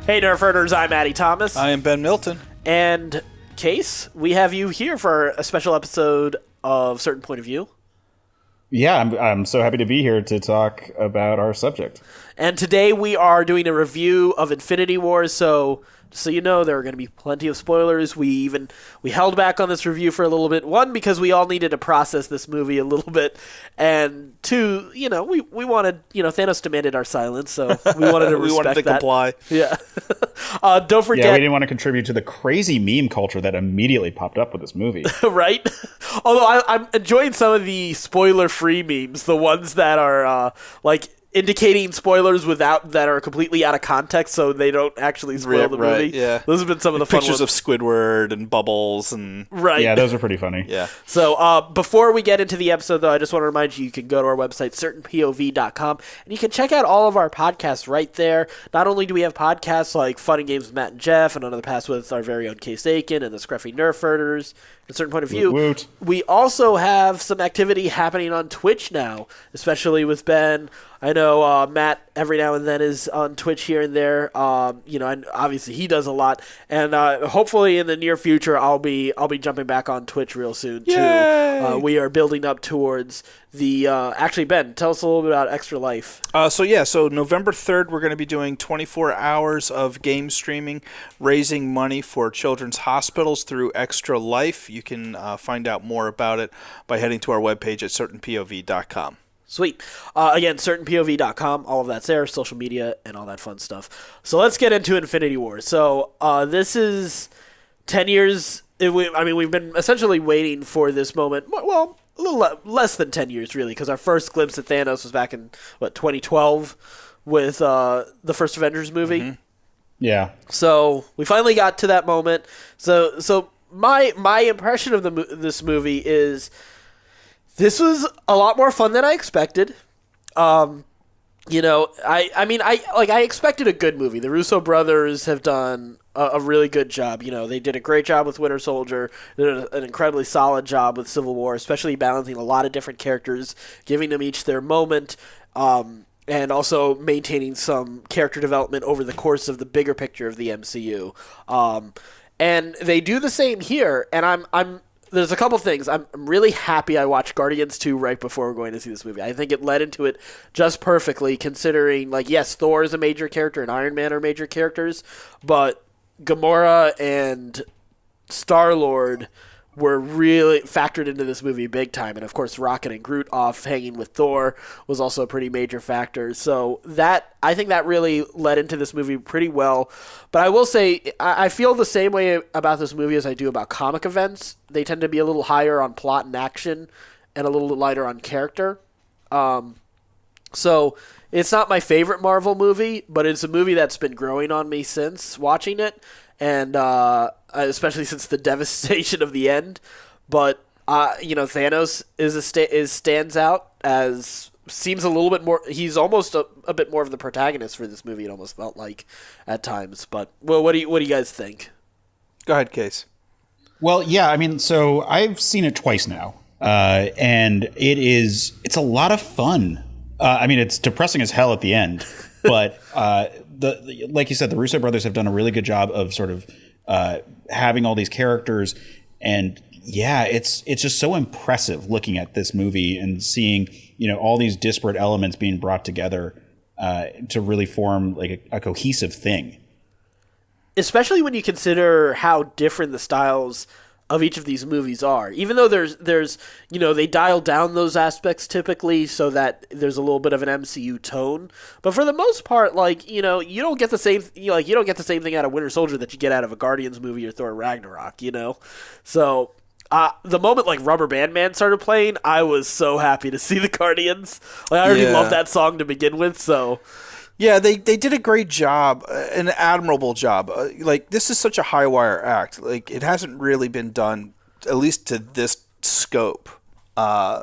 Hey, Nerferders, I'm Addy Thomas. I am Ben Milton. And, Case, we have you here for a special episode of Certain Point of View. Yeah, I'm so happy to be here to talk about our subject. And today we are doing a review of Infinity War, so just so you know, there are going to be plenty of spoilers. We held back on this review for a little bit. One, because we all needed to process this movie a little bit, and two, we wanted, Thanos demanded our silence, so we wanted to respect we wanted to that. comply. Yeah. Don't forget. Yeah, we didn't want to contribute to the crazy meme culture that immediately popped up with this movie. Right? Although I'm enjoying some of the spoiler-free memes, the ones that are indicating spoilers that are completely out of context, so they don't actually spoil the movie. Yeah, those have been some of the fun pictures ones. of Squidward and Bubbles and right. Yeah, those are pretty funny. Yeah. So before we get into the episode, though, I just want to remind you can go to our website certainpov.com and you can check out all of our podcasts right there. Not only do we have podcasts like Fun and Games with Matt and Jeff and Another Pass with our very own Case Aiken and the Scruffy Nerferders, a Certain Point of View. Woot. We also have some activity happening on Twitch now, especially with Ben. I know Matt every now and then is on Twitch here and there. And obviously he does a lot. And hopefully in the near future I'll be jumping back on Twitch real soon too. Yay! We are building up towards the actually, Ben, tell us a little bit about Extra Life. So November 3rd we're going to be doing 24 hours of game streaming, raising money for children's hospitals through Extra Life. You can find out more about it by heading to our webpage at certainpov.com. Sweet. Again, certainpov.com, all of that's there, social media, and all that fun stuff. So let's get into Infinity War. So this is 10 years. We've been essentially waiting for this moment. Well, a little less than 10 years, really, because our first glimpse at Thanos was back in, 2012 with the first Avengers movie. Mm-hmm. Yeah. So we finally got to that moment. So my impression of this movie is this was a lot more fun than I expected. I expected a good movie. The Russo brothers have done a really good job. They did a great job with Winter Soldier. They did an incredibly solid job with Civil War, especially balancing a lot of different characters, giving them each their moment, and also maintaining some character development over the course of the bigger picture of the MCU. And they do the same here, and there's a couple things. I'm really happy I watched Guardians 2 right before going to see this movie. I think it led into it just perfectly, considering, yes, Thor is a major character and Iron Man are major characters, but Gamora and Star-Lord were really factored into this movie big time. And, of course, Rocket and Groot off hanging with Thor was also a pretty major factor. So I think that really led into this movie pretty well. But I will say, I feel the same way about this movie as I do about comic events. They tend to be a little higher on plot and action and a little lighter on character. So it's not my favorite Marvel movie, but it's a movie that's been growing on me since watching it. And especially since the devastation of the end, but Thanos stands out as seems a little bit more. He's almost a bit more of the protagonist for this movie. It almost felt like at times. But what do you guys think? Go ahead, Case. Well, yeah, so I've seen it twice now, and it's a lot of fun. It's depressing as hell at the end, but like you said, the Russo brothers have done a really good job of sort of having all these characters, and yeah, it's just so impressive looking at this movie and seeing all these disparate elements being brought together to really form a cohesive thing. Especially when you consider how different the styles of each of these movies are. Even though there's they dial down those aspects typically so that there's a little bit of an MCU tone. But for the most part, you don't get the same you don't get the same thing out of Winter Soldier that you get out of a Guardians movie or Thor Ragnarok, So the moment Rubber Band Man started playing, I was so happy to see the Guardians. I already loved that song to begin with, so yeah, they did a great job, an admirable job. This is such a high wire act. It hasn't really been done, at least to this scope. I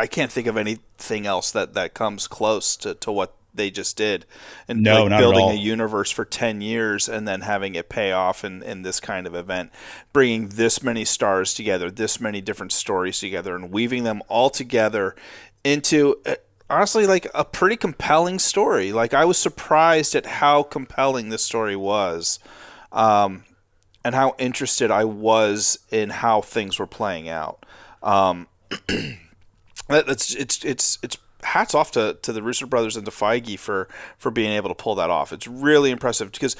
can't think of anything else that comes close to what they just did. And not building at all. a universe for 10 years and then having it pay off in this kind of event, bringing this many stars together, this many different stories together, and weaving them all together into honestly like a pretty compelling story. Like I was surprised at how compelling this story was, and how interested I was in how things were playing out. It's hats off to the Russo brothers and to Feige for being able to pull that off. It's really impressive because,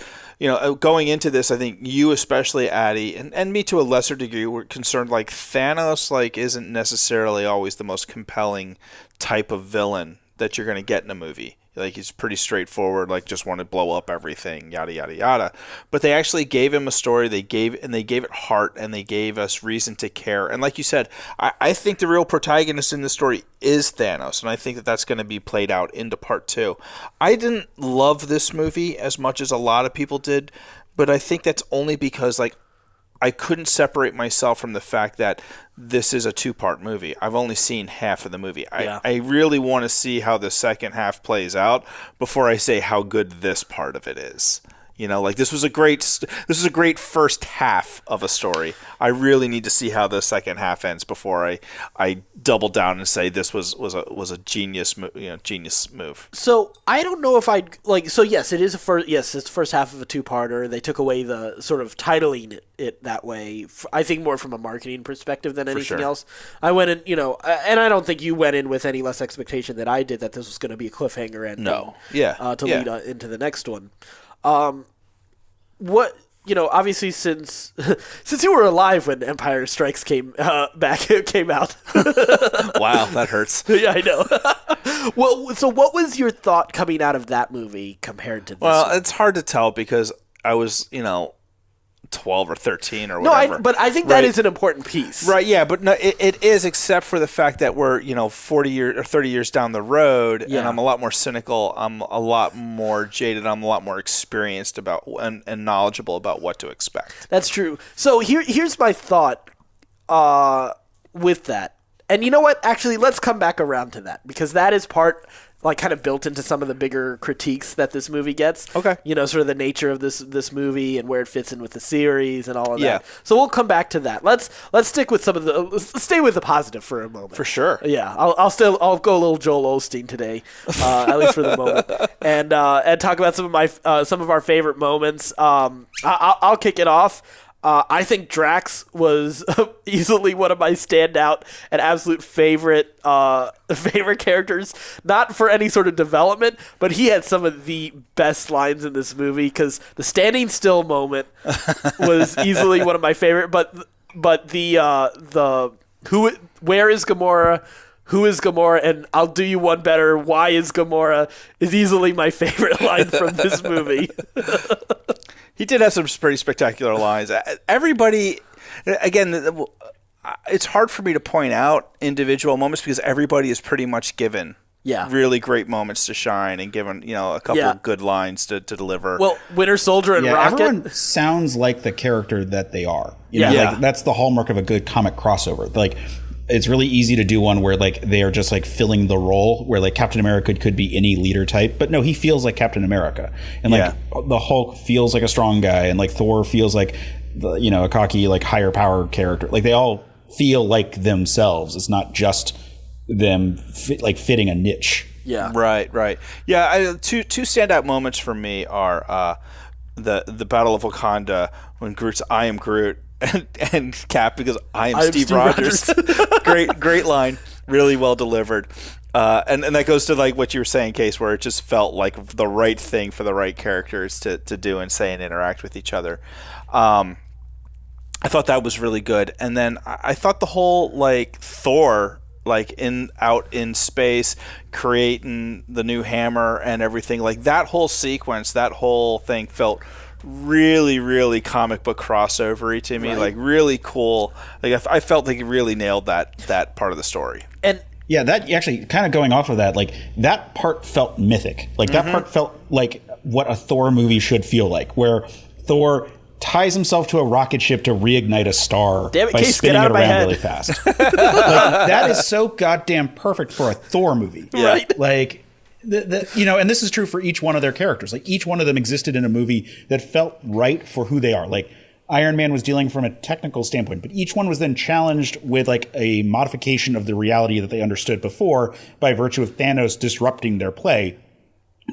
going into this, I think you especially, Addy, and me to a lesser degree, were concerned like Thanos like isn't necessarily always the most compelling type of villain that you're going to get in a movie. Like he's pretty straightforward, like just want to blow up everything, yada yada yada. But they actually gave him a story. They gave it heart, and they gave us reason to care. And like you said, I think the real protagonist in this story is Thanos, and I think that that's going to be played out into part 2. I didn't love this movie as much as a lot of people did, but I think that's only because like I couldn't separate myself from the fact that this is a 2-part movie. I've only seen half of the movie. I really want to see how the second half plays out before I say how good this part of it is. Like this was a great first half of a story. I really need to see how the second half ends before I double down and say this was a genius move. So I don't know if I'd like. So yes, it is it's the first half of a 2-parter. They took away the sort of titling it that way. I think more from a marketing perspective than anything else. I went in, and I don't think you went in with any less expectation than I did that this was going to be a cliffhanger ending. Lead into the next one. Obviously since you were alive when Empire Strikes came out. Wow, that hurts. Yeah, I know. Well, so what was your thought coming out of that movie compared to this one? It's hard to tell because I was, 12 or 13 or whatever. But I think that is an important piece. Right, yeah, but no, it is, except for the fact that we're, 40 years or 30 years down the road, and I'm a lot more cynical, I'm a lot more jaded, I'm a lot more experienced about and knowledgeable about what to expect. That's true. So here's my thought with that. And you know what? Actually, let's come back around to that, because that is part kind of built into some of the bigger critiques that this movie gets. Okay. Sort of the nature of this movie and where it fits in with the series and all of that. Yeah. So we'll come back to that. Let's stick with let's stay with the positive for a moment. For sure. Yeah. I'll go a little Joel Osteen today, at least for the moment, and talk about some of our favorite moments. I'll kick it off. I think Drax was easily one of my standout and absolute favorite characters. Not for any sort of development, but he had some of the best lines in this movie, because the standing still moment was easily one of my favorite. But the where is Gamora? Who is Gamora? And I'll do you one better. Why is Gamora? Is easily my favorite line from this movie. He did have some pretty spectacular lines. Everybody, again, it's hard for me to point out individual moments because everybody is pretty much given really great moments to shine and given a couple of good lines to deliver. Well, Winter Soldier and Rocket. Everyone sounds like the character that they are. That's the hallmark of a good comic crossover. Like, it's really easy to do one where they are just filling the role, where Captain America could be any leader type, but no, he feels like Captain America, and the Hulk feels like a strong guy, and Thor feels like a cocky higher power character. They all feel like themselves. It's not just them fitting a niche. Yeah. Right. Yeah. Two standout moments for me are the Battle of Wakanda when Groot's "I am Groot." And Cap because I am Steve Rogers. great line, really well delivered, and that goes to what you were saying, Case, where it just felt like the right thing for the right characters to do and say and interact with each other. I thought that was really good, and then I thought the whole Thor out in space creating the new hammer and everything, that whole sequence, that whole thing felt really, really comic book crossover-y to me, really cool. I felt like he really nailed that part of the story. And yeah, that actually kind of going off of that, that part felt mythic. That part felt like what a Thor movie should feel like, where Thor ties himself to a rocket ship to reignite a star by spinning it around really fast. That is so goddamn perfect for a Thor movie. Yeah. Right? And this is true for each one of their characters. Each one of them existed in a movie that felt right for who they are. Iron Man was dealing from a technical standpoint, but each one was then challenged with like a modification of the reality that they understood before by virtue of Thanos disrupting their play.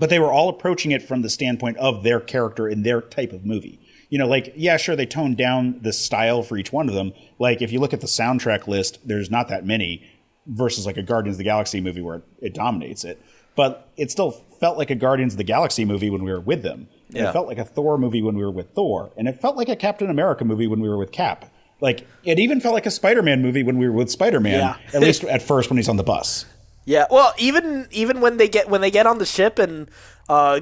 But they were all approaching it from the standpoint of their character in their type of movie. You know, like, yeah, sure, they toned down the style for each one of them. Like, if you look at the soundtrack list, there's not that many versus like a Guardians of the Galaxy movie where it dominates it. But it still felt like a Guardians of the Galaxy movie when we were with them. And it felt like a Thor movie when we were with Thor. And it felt like a Captain America movie when we were with Cap. Like, it even felt like a Spider-Man movie when we were with Spider-Man, at least at first when he's on the bus. Yeah, well, even when they get on the ship and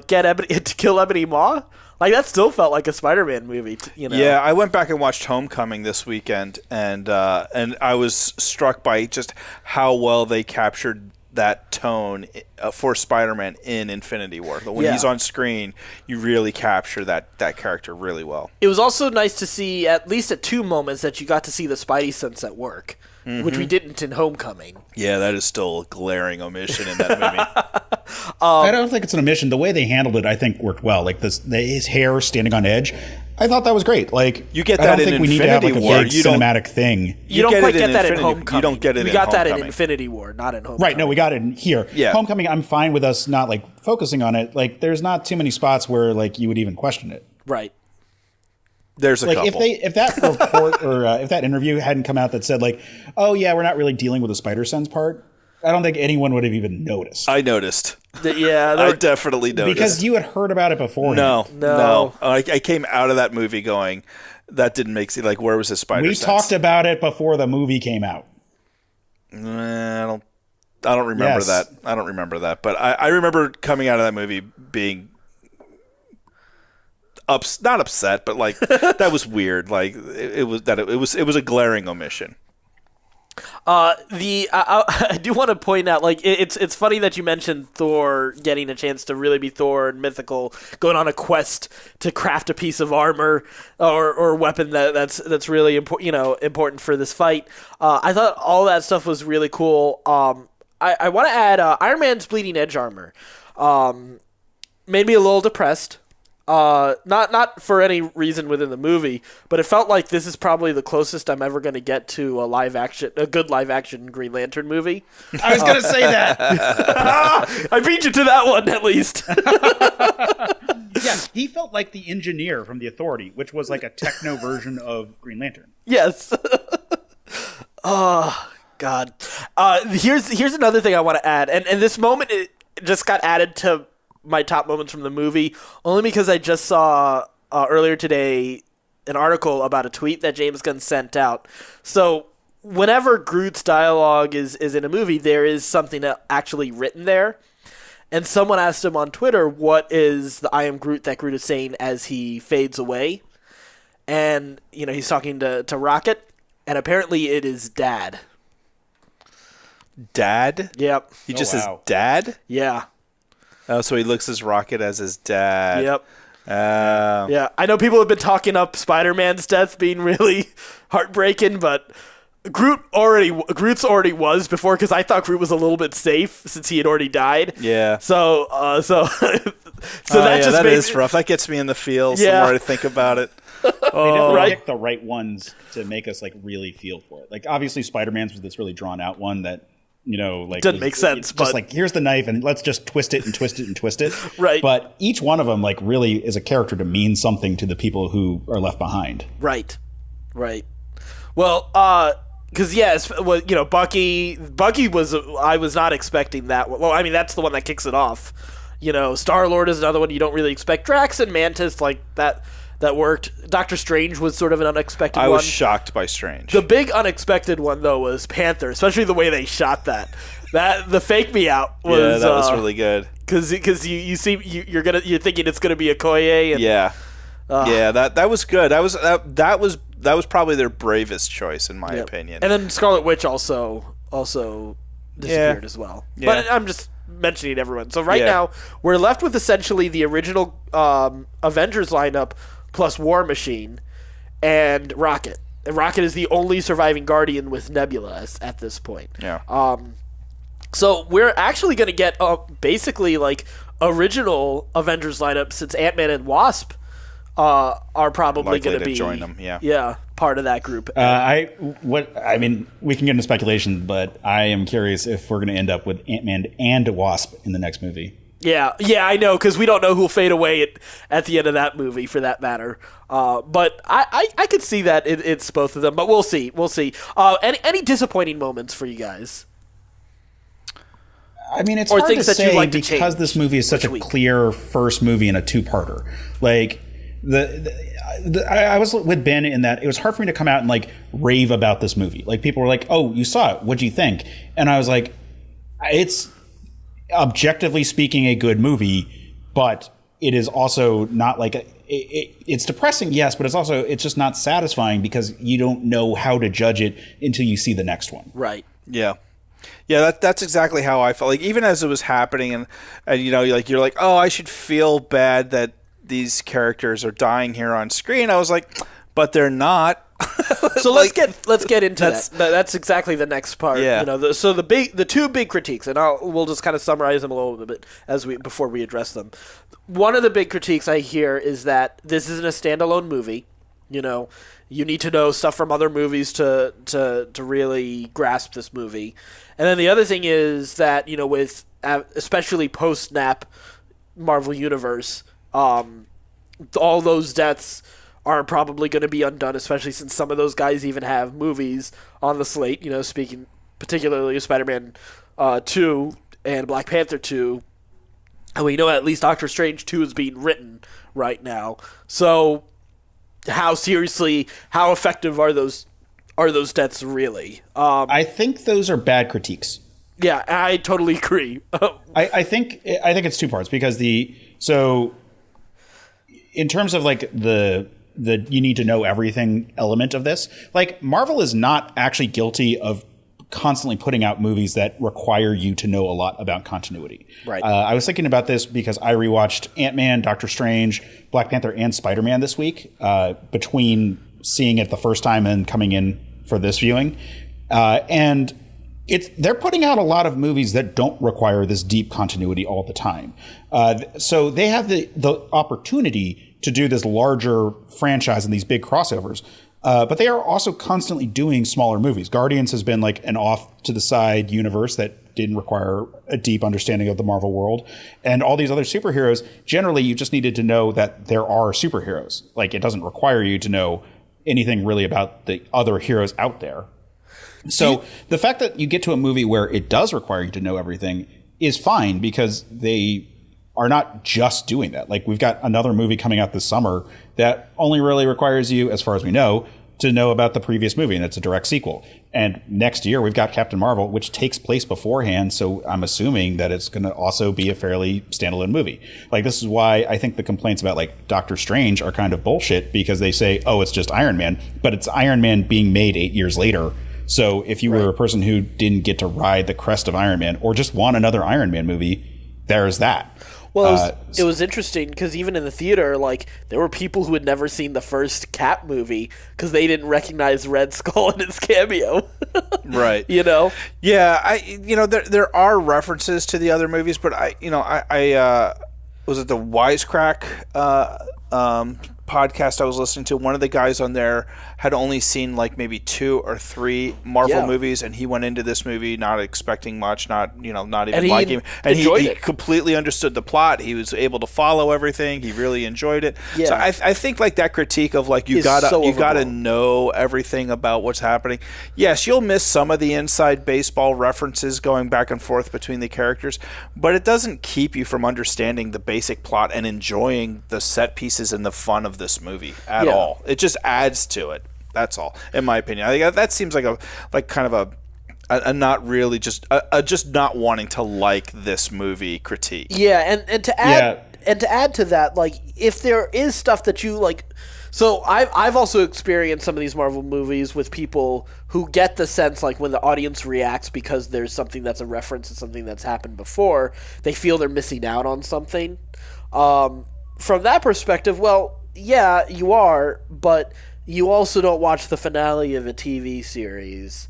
get Ebony to kill Ebony Maw, like that still felt like a Spider-Man movie, you know. Yeah, I went back and watched Homecoming this weekend, and I was struck by just how well they captured that tone for Spider-Man in Infinity War. When he's on screen, you really capture that character really well. It was also nice to see, at least at two moments, that you got to see the Spidey sense at work. Which we didn't in Homecoming. Yeah, that is still a glaring omission in that movie. I don't think it's an omission. The way they handled it, I think, worked well. Like his hair standing on edge, I thought that was great. Like you get I that don't in think we need to have like a War. big cinematic thing. You don't quite get that in Homecoming. You don't get it. We got that in Infinity War, not in Homecoming. Right? No, we got it in here. Yeah. Homecoming, I'm fine with us not like focusing on it. Like, there's not too many spots where like you would even question it. Right. There's a like couple. if that report or if that interview hadn't come out that said like, oh yeah, we're not really dealing with the spider sense part, I don't think anyone would have even noticed. I noticed. I definitely noticed because you had heard about it before. No. I came out of that movie going, that didn't make sense. Like, where was his spider sense? We talked about it before the movie came out. I don't remember that. I don't remember that, but I remember coming out of that movie being not upset, but like that was weird. Like it was a glaring omission. I do want to point out, like, it's funny that you mentioned Thor getting a chance to really be Thor and mythical, going on a quest to craft a piece of armor or weapon that's really important for this fight. I thought all that stuff was really cool. I want to add Iron Man's bleeding edge armor. Made me a little depressed. Not for any reason within the movie, but it felt like this is probably the closest I'm ever going to get to a good live action Green Lantern movie. I was going to say that. I beat you to that one at least. Yeah, he felt like the engineer from The Authority, which was like a techno version of Green Lantern. Yes. Oh God. Here's another thing I want to add, and this moment it just got added to my top moments from the movie, only because I just saw earlier today an article about a tweet that James Gunn sent out. So whenever Groot's dialogue is in a movie, there is something actually written there. And someone asked him on Twitter, what is the I am Groot that Groot is saying as he fades away? And, he's talking to Rocket, and apparently it is Dad. Dad? Yep. He just says Dad? Yeah. Oh, so he looks as Rocket as his dad. Yep. Yeah, I know people have been talking up Spider-Man's death being really heartbreaking, but Groot's already was before, because I thought Groot was a little bit safe since he had already died. Yeah. So that is rough. That gets me in the feels the more I think about it. They definitely picked the right ones to make us like really feel for it. Like, obviously Spider-Man's was this really drawn out one that doesn't make sense, but just like, here's the knife and let's just twist it and twist it and twist it. Right. But each one of them like really is a character to mean something to the people who are left behind. Right. Well, because Bucky was, I was not expecting that. Well, I mean, that's the one that kicks it off. Star-Lord is another one you don't really expect. Drax and Mantis, like that worked. Doctor Strange was sort of an unexpected one. I was shocked by Strange. The big unexpected one, though, was Panther, especially the way they shot that. The fake me out was that was really good. Because you see you're thinking it's gonna be Okoye. That was good. That was probably their bravest choice in my opinion. And then Scarlet Witch also disappeared as well. Yeah. But I'm just mentioning everyone. So now we're left with essentially the original Avengers lineup plus War Machine and Rocket. And Rocket is the only surviving Guardian with Nebula at this point. Yeah. So we're actually going to get basically like original Avengers lineup since Ant-Man and Wasp are probably Likely going to be join them, yeah. part of that group. I mean, we can get into speculation, but I am curious if we're going to end up with Ant-Man and Wasp in the next movie. Yeah, I know, because we don't know who'll fade away at the end of that movie, for that matter. But I could see that it's both of them, but we'll see. Any disappointing moments for you guys? I mean, it's Or hard to things that say you'd like to because change this movie is such a clear first movie and a two-parter. Like, I was with Ben in that it was hard for me to come out and like rave about this movie. Like, people were like, "Oh, you saw it? What'd you think?" And I was like, "It's objectively speaking a good movie, but it is also not like it's depressing, yes, but it's just not satisfying because you don't know how to judge it until you see the next one." Right. Yeah. Yeah, that's exactly how I felt. Like, even as it was happening, and you know, like, you're like, oh, I should feel bad that these characters are dying here on screen. I was like, but they're not. So let's get into that. That's exactly the next part. Yeah. You know, the two big critiques, and we'll just kind of summarize them a little bit before we address them. One of the big critiques I hear is that this isn't a standalone movie. You know, you need to know stuff from other movies to really grasp this movie. And then the other thing is that, you know, with especially post-snap Marvel Universe, all those deaths are probably going to be undone, especially since some of those guys even have movies on the slate, you know, speaking particularly of Spider-Man 2 and Black Panther 2. And we know at least Doctor Strange 2 is being written right now. So how effective are those deaths really? I think those are bad critiques. Yeah, I totally agree. I think it's two parts because in terms of like the you need to know everything element of this, like, Marvel is not actually guilty of constantly putting out movies that require you to know a lot about continuity. Right. I was thinking about this because I rewatched Ant-Man, Doctor Strange, Black Panther, and Spider-Man this week, between seeing it the first time and coming in for this viewing. And they're putting out a lot of movies that don't require this deep continuity all the time. So they have the opportunity to do this larger franchise and these big crossovers. But they are also constantly doing smaller movies. Guardians has been like an off-to-the-side universe that didn't require a deep understanding of the Marvel world. And all these other superheroes, generally you just needed to know that there are superheroes. Like, it doesn't require you to know anything really about the other heroes out there. So the fact that you get to a movie where it does require you to know everything is fine, because they are not just doing that. Like, we've got another movie coming out this summer that only really requires you, as far as we know, to know about the previous movie, and it's a direct sequel. And next year we've got Captain Marvel, which takes place beforehand, so I'm assuming that it's going to also be a fairly standalone movie. Like, this is why I think the complaints about, like, Doctor Strange are kind of bullshit, because they say, oh, it's just Iron Man, but it's Iron Man being made 8 years later. So if you were a person who didn't get to ride the crest of Iron Man, or just want another Iron Man movie, there's that. Well, it was interesting because even in the theater, like, there were people who had never seen the first Cap movie because they didn't recognize Red Skull in his cameo. Right. You know? Yeah, there are references to the other movies, but I was it the Wisecrack podcast I was listening to? One of the guys on there had only seen like maybe 2 or 3 Marvel movies, and he went into this movie not expecting much, not even liking it, and he completely understood the plot. He was able to follow everything. He really enjoyed it. Yeah. So I think like that critique of like you gotta know everything about what's happening. Yes, you'll miss some of the inside baseball references going back and forth between the characters, but it doesn't keep you from understanding the basic plot and enjoying the set pieces and the fun of this movie at all. It just adds to it. That's all, in my opinion. I think that seems like a not really just not wanting to like this movie critique. Yeah, and to add to that, like, if there is stuff that you like, so I've also experienced some of these Marvel movies with people who get the sense, like, when the audience reacts because there's something that's a reference to something that's happened before, they feel they're missing out on something. From that perspective, well, yeah, you are, but you also don't watch the finale of a TV series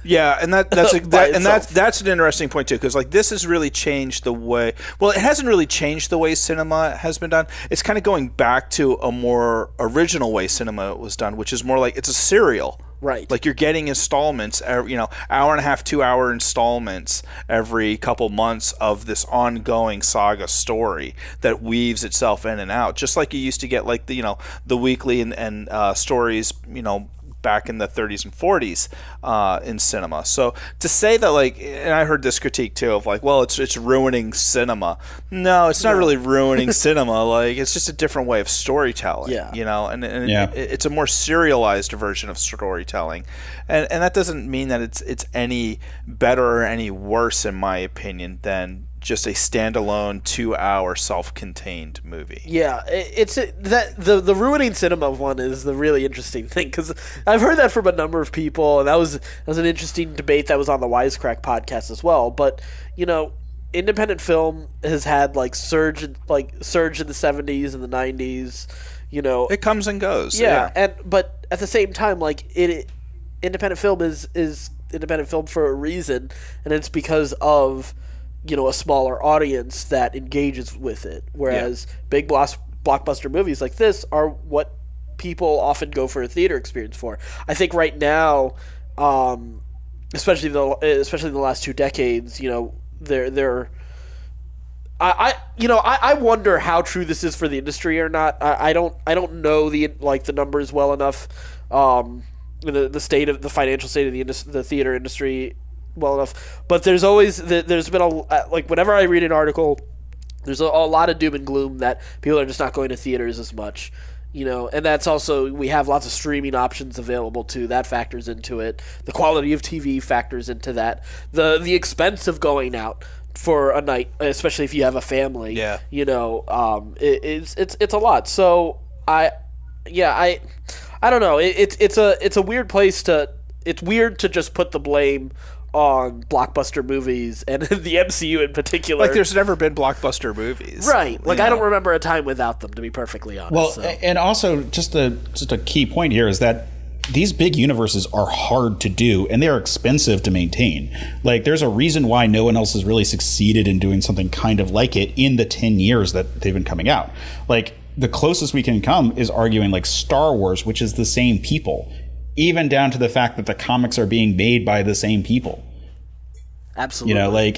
Yeah, and that's an interesting point too, because like this has really changed the way. Well, it hasn't really changed the way cinema has been done. It's kind of going back to a more original way cinema was done, which is more like it's a serial. Right. Like you're getting installments, hour and a half, 2 hour installments every couple months of this ongoing saga story that weaves itself in and out, just like you used to get like the weekly and stories, back in the 30s and 40s in cinema. So to say that, like, and I heard this critique too of like, well, it's ruining cinema. No, it's not really ruining cinema. Like, it's just a different way of storytelling. Yeah. It's a more serialized version of storytelling, and that doesn't mean that it's any better or any worse, in my opinion, than just a standalone 2-hour self-contained movie. Yeah, the ruining cinema one is the really interesting thing, because I've heard that from a number of people, and that was an interesting debate that was on the Wisecrack podcast as well. But independent film has had surge in the 70s and the 90s. It comes and goes. But at the same time, independent film is independent film for a reason, and it's because of a smaller audience that engages with it, whereas big blockbuster movies like this are what people often go for a theater experience for. I think right now, especially in the last 2 decades, I wonder how true this is for the industry or not. I don't know the numbers well enough, the financial state of the theater industry well enough, but there's been whenever I read an article, there's a lot of doom and gloom that people are just not going to theaters as much, and that's also, we have lots of streaming options available too. That factors into it. The quality of TV factors into that. The expense of going out for a night, especially if you have a family. Yeah. It's a lot. So I don't know. It's a weird place to. It's weird to just put the blame on blockbuster movies and the MCU in particular. Like, there's never been blockbuster movies, right? I don't remember a time without them, to be perfectly honest. Well, and also just a key point here is that these big universes are hard to do, and they are expensive to maintain. Like, there's a reason why no one else has really succeeded in doing something kind of like it in the 10 years that they've been coming out. Like, the closest we can come is arguing like Star Wars, which is the same people, even down to the fact that the comics are being made by the same people. Absolutely.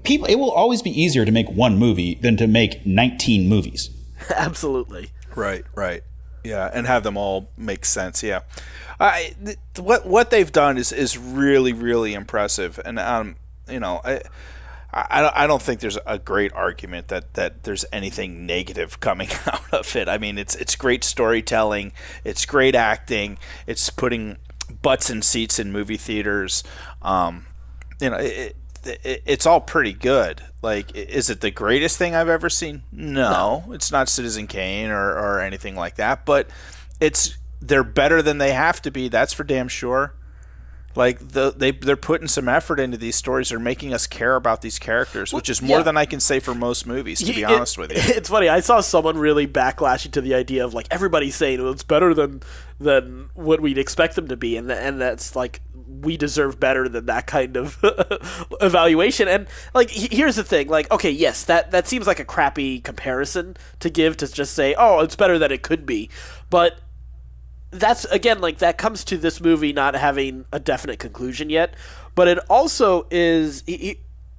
People, it will always be easier to make one movie than to make 19 movies. Absolutely. Right. Yeah, and have them all make sense. Yeah, what they've done is really, really impressive, and I don't think there's a great argument that there's anything negative coming out of it. I mean, it's great storytelling, it's great acting, it's putting butts in seats in movie theaters. It's all pretty good. Like, is it the greatest thing I've ever seen? No. It's not Citizen Kane or anything like that, but they're better than they have to be. That's for damn sure. Like, they're putting some effort into these stories. They're making us care about these characters, which is more than I can say for most movies, to be honest with you. It's funny. I saw someone really backlashing to the idea of, like, everybody's saying, well, it's better than what we'd expect them to be, and that's, like, we deserve better than that kind of evaluation. And, like, here's the thing. Like, okay, yes, that seems like a crappy comparison to give, to just say, oh, it's better than it could be. But that's, again, like, that comes to this movie not having a definite conclusion yet. But it also is,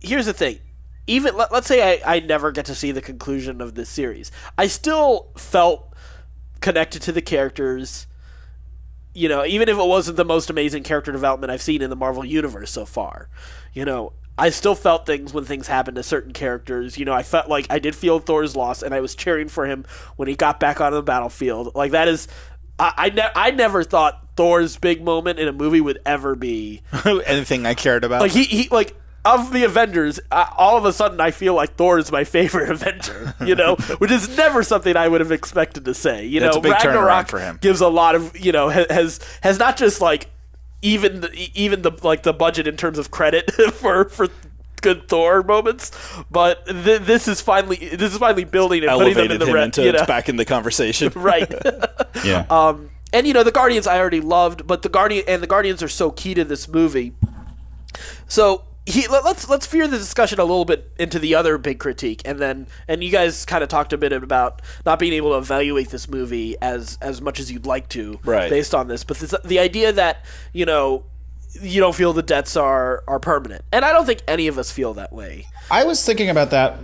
here's the thing. Even, let's say I never get to see the conclusion of this series. I still felt connected to the characters, even if it wasn't the most amazing character development I've seen in the Marvel Universe so far. I still felt things when things happened to certain characters. I felt like I did feel Thor's loss, and I was cheering for him when he got back onto the battlefield. Like, that is... I never thought Thor's big moment in a movie would ever be anything I cared about. Like, he like, of the Avengers, all of a sudden I feel like Thor is my favorite Avenger, which is never something I would have expected to say. It's a big turnaround for him. Gives a lot of, has not just like even the like the budget in terms of credit for good Thor moments, but this is finally building and elevated putting them in the him into it's back in the conversation. Right. Yeah. And the Guardians I already loved, but the Guardians are so key to this movie. So let's veer the discussion a little bit into the other big critique, and you guys kind of talked a bit about not being able to evaluate this movie as much as you'd like to, based on this. But the idea that you don't feel the deaths are permanent, and I don't think any of us feel that way. I was thinking about that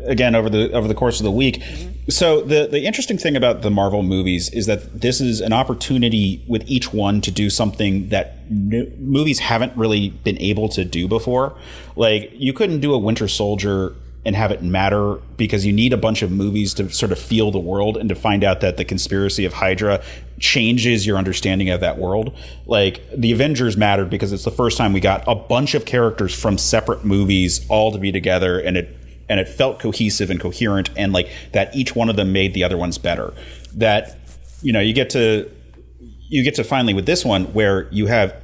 again over the course of the week. Mm-hmm. So the interesting thing about the Marvel movies is that this is an opportunity with each one to do something that movies haven't really been able to do before. Like, you couldn't do a Winter Soldier and have it matter because you need a bunch of movies to sort of feel the world and to find out that the conspiracy of Hydra changes your understanding of that world. Like, the Avengers mattered because it's the first time we got a bunch of characters from separate movies all to be together, and it felt cohesive and coherent, and like that each one of them made the other ones better. That you get to finally with this one where you have